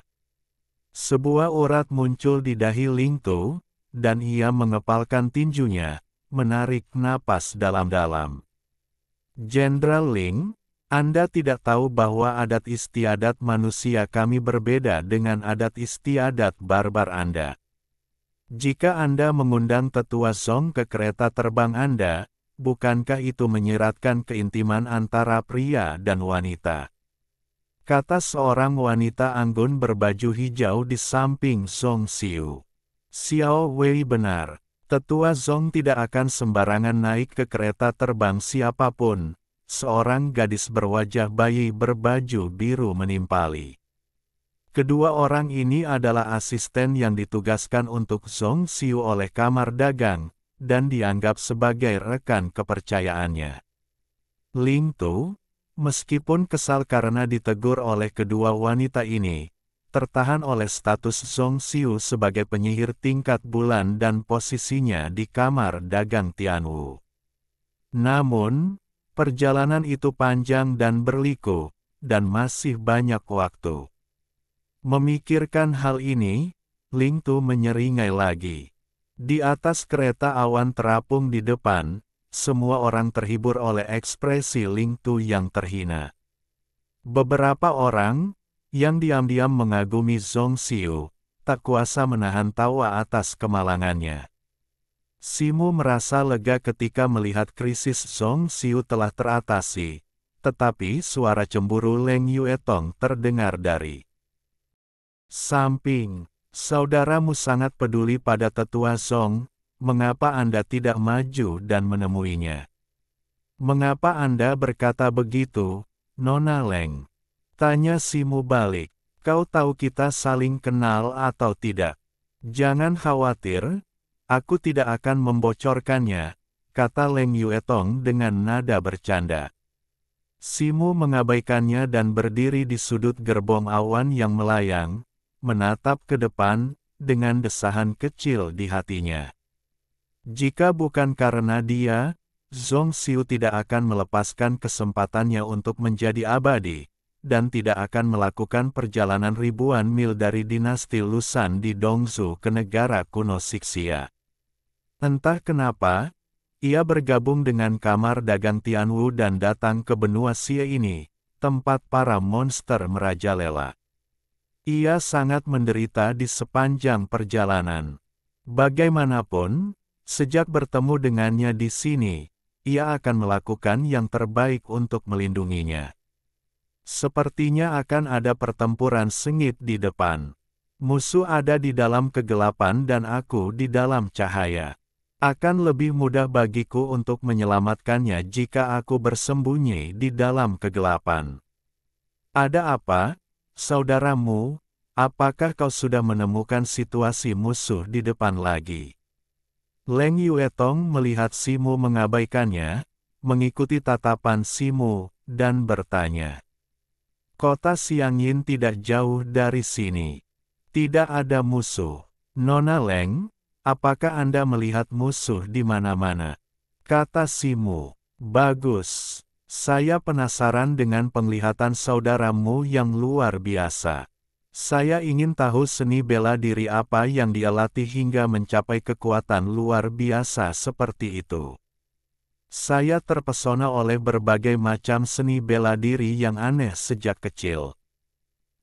Sebuah urat muncul di dahi Ling Tu, dan ia mengepalkan tinjunya, menarik napas dalam-dalam. Jenderal Ling, Anda tidak tahu bahwa adat istiadat manusia kami berbeda dengan adat istiadat barbar Anda. Jika Anda mengundang tetua Song ke kereta terbang Anda, bukankah itu menyiratkan keintiman antara pria dan wanita? Kata seorang wanita anggun berbaju hijau di samping Zhong Xiu. Xiao Wei benar, tetua Zhong tidak akan sembarangan naik ke kereta terbang siapapun, seorang gadis berwajah bayi berbaju biru menimpali. Kedua orang ini adalah asisten yang ditugaskan untuk Zhong Xiu oleh kamar dagang, dan dianggap sebagai rekan kepercayaannya. Ling Tu, meskipun kesal karena ditegur oleh kedua wanita ini, tertahan oleh status Zhong Xiu sebagai penyihir tingkat bulan dan posisinya di kamar dagang Tianwu. Namun, perjalanan itu panjang dan berliku, dan masih banyak waktu. Memikirkan hal ini, Ling Tu menyeringai lagi. Di atas kereta awan terapung di depan, semua orang terhibur oleh ekspresi Ling Tu yang terhina. Beberapa orang, yang diam-diam mengagumi Zhong Xiu, tak kuasa menahan tawa atas kemalangannya. Simu merasa lega ketika melihat krisis Zhong Xiu telah teratasi, tetapi suara cemburu Leng Yuetong terdengar dari samping. Saudaramu sangat peduli pada tetua Zhong, mengapa Anda tidak maju dan menemuinya? Mengapa Anda berkata begitu, Nona Leng? Tanya Simu balik. Kau tahu kita saling kenal atau tidak? Jangan khawatir, aku tidak akan membocorkannya, kata Leng Yuetong dengan nada bercanda. Simu mengabaikannya dan berdiri di sudut gerbong awan yang melayang, menatap ke depan, dengan desahan kecil di hatinya. Jika bukan karena dia, Zhong Xiu tidak akan melepaskan kesempatannya untuk menjadi abadi, dan tidak akan melakukan perjalanan ribuan mil dari dinasti Lusan di Dongzhou ke negara kuno Xixia. Entah kenapa, ia bergabung dengan kamar dagang Tianwu dan datang ke benua Xie ini, tempat para monster merajalela. Ia sangat menderita di sepanjang perjalanan. Bagaimanapun, sejak bertemu dengannya di sini, ia akan melakukan yang terbaik untuk melindunginya. Sepertinya akan ada pertempuran sengit di depan. Musuh ada di dalam kegelapan dan aku di dalam cahaya. Akan lebih mudah bagiku untuk menyelamatkannya jika aku bersembunyi di dalam kegelapan. Ada apa? Saudaramu, apakah kau sudah menemukan situasi musuh di depan lagi? Leng Yuetong melihat Simu mengabaikannya, mengikuti tatapan Simu, dan bertanya. Kota Xiangyin tidak jauh dari sini. Tidak ada musuh. Nona Leng, apakah Anda melihat musuh di mana-mana? Kata Simu. Bagus. Saya penasaran dengan penglihatan saudaramu yang luar biasa. Saya ingin tahu seni bela diri apa yang dia latih hingga mencapai kekuatan luar biasa seperti itu. Saya terpesona oleh berbagai macam seni bela diri yang aneh sejak kecil.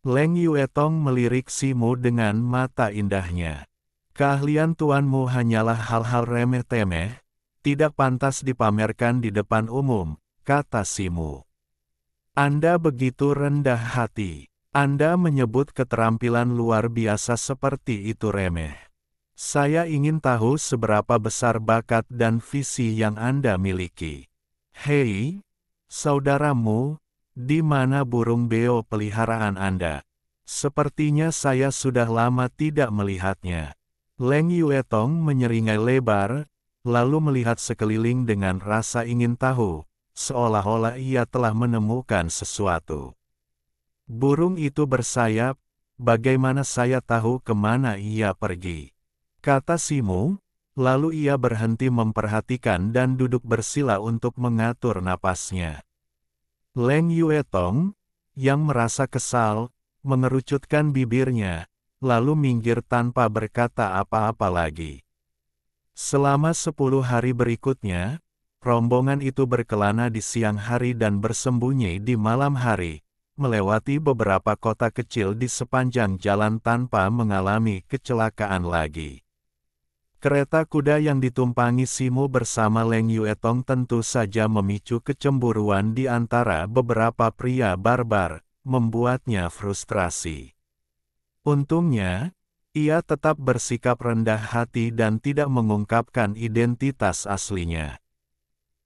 Leng Yuetong melirik Simu dengan mata indahnya. Keahlian tuanmu hanyalah hal-hal remeh-temeh, tidak pantas dipamerkan di depan umum, kata Simu. Anda begitu rendah hati. Anda menyebut keterampilan luar biasa seperti itu remeh. Saya ingin tahu seberapa besar bakat dan visi yang Anda miliki. Hei, saudaramu, di mana burung beo peliharaan Anda? Sepertinya saya sudah lama tidak melihatnya. Leng Yuetong menyeringai lebar, lalu melihat sekeliling dengan rasa ingin tahu, seolah-olah ia telah menemukan sesuatu. Burung itu bersayap, bagaimana saya tahu kemana ia pergi? Kata Simu, lalu ia berhenti memperhatikan dan duduk bersila untuk mengatur napasnya. Leng Yuetong, yang merasa kesal, mengerucutkan bibirnya, lalu minggir tanpa berkata apa-apa lagi. Selama 10 hari berikutnya, rombongan itu berkelana di siang hari dan bersembunyi di malam hari, melewati beberapa kota kecil di sepanjang jalan tanpa mengalami kecelakaan lagi. Kereta kuda yang ditumpangi Simu bersama Leng Yuetong tentu saja memicu kecemburuan di antara beberapa pria barbar, membuatnya frustrasi. Untungnya, ia tetap bersikap rendah hati dan tidak mengungkapkan identitas aslinya.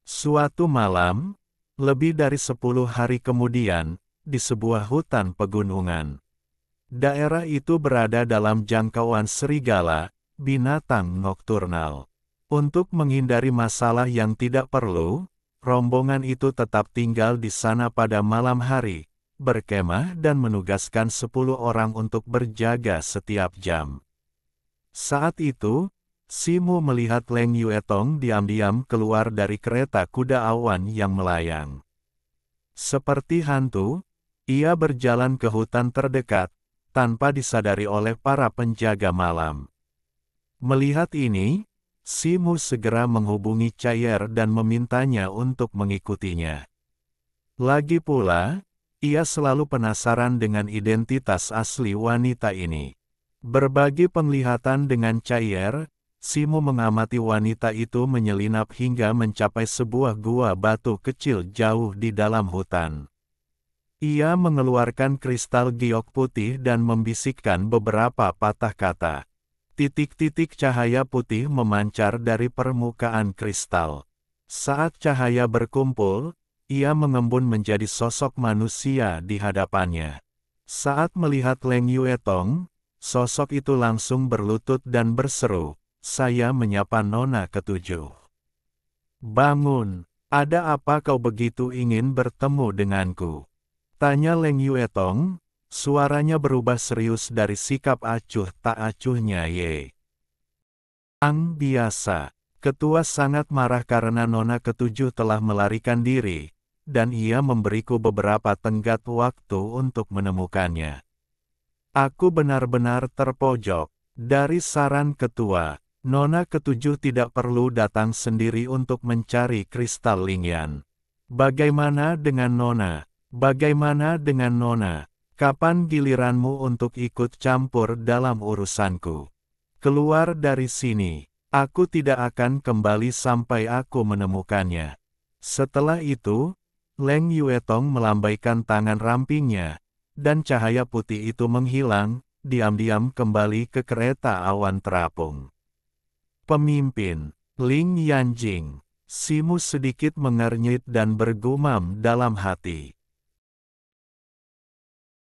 Suatu malam, lebih dari 10 hari kemudian, di sebuah hutan pegunungan. Daerah itu berada dalam jangkauan serigala, binatang nokturnal. Untuk menghindari masalah yang tidak perlu, rombongan itu tetap tinggal di sana pada malam hari, berkemah dan menugaskan 10 orang untuk berjaga setiap jam. Saat itu, Simo melihat Leng Yuetong diam-diam keluar dari kereta kuda awan yang melayang. Seperti hantu, ia berjalan ke hutan terdekat, tanpa disadari oleh para penjaga malam. Melihat ini, Simo segera menghubungi Chayer dan memintanya untuk mengikutinya. Lagi pula, ia selalu penasaran dengan identitas asli wanita ini. Berbagi penglihatan dengan Chayer, Simo mengamati wanita itu menyelinap hingga mencapai sebuah gua batu kecil jauh di dalam hutan. Ia mengeluarkan kristal giok putih dan membisikkan beberapa patah kata. Titik-titik cahaya putih memancar dari permukaan kristal. Saat cahaya berkumpul, ia mengembun menjadi sosok manusia di hadapannya. Saat melihat Leng Yuetong, sosok itu langsung berlutut dan berseru, "Saya menyapa Nona ketujuh." "Bangun, ada apa kau begitu ingin bertemu denganku?" tanya Leng Yuetong, suaranya berubah serius dari sikap acuh tak acuhnya Ye. Biasa, ketua sangat marah karena Nona ketujuh telah melarikan diri, dan ia memberiku beberapa tenggat waktu untuk menemukannya. Aku benar-benar terpojok. Dari saran ketua, Nona ketujuh tidak perlu datang sendiri untuk mencari kristal Lingyan. Bagaimana dengan Nona? Bagaimana dengan Nona? Kapan giliranmu untuk ikut campur dalam urusanku? Keluar dari sini. Aku tidak akan kembali sampai aku menemukannya. Setelah itu, Leng Yuetong melambaikan tangan rampingnya, dan cahaya putih itu menghilang, diam-diam kembali ke kereta awan terapung. Pemimpin, Ling Yanjing. Simo sedikit mengernyit dan bergumam dalam hati.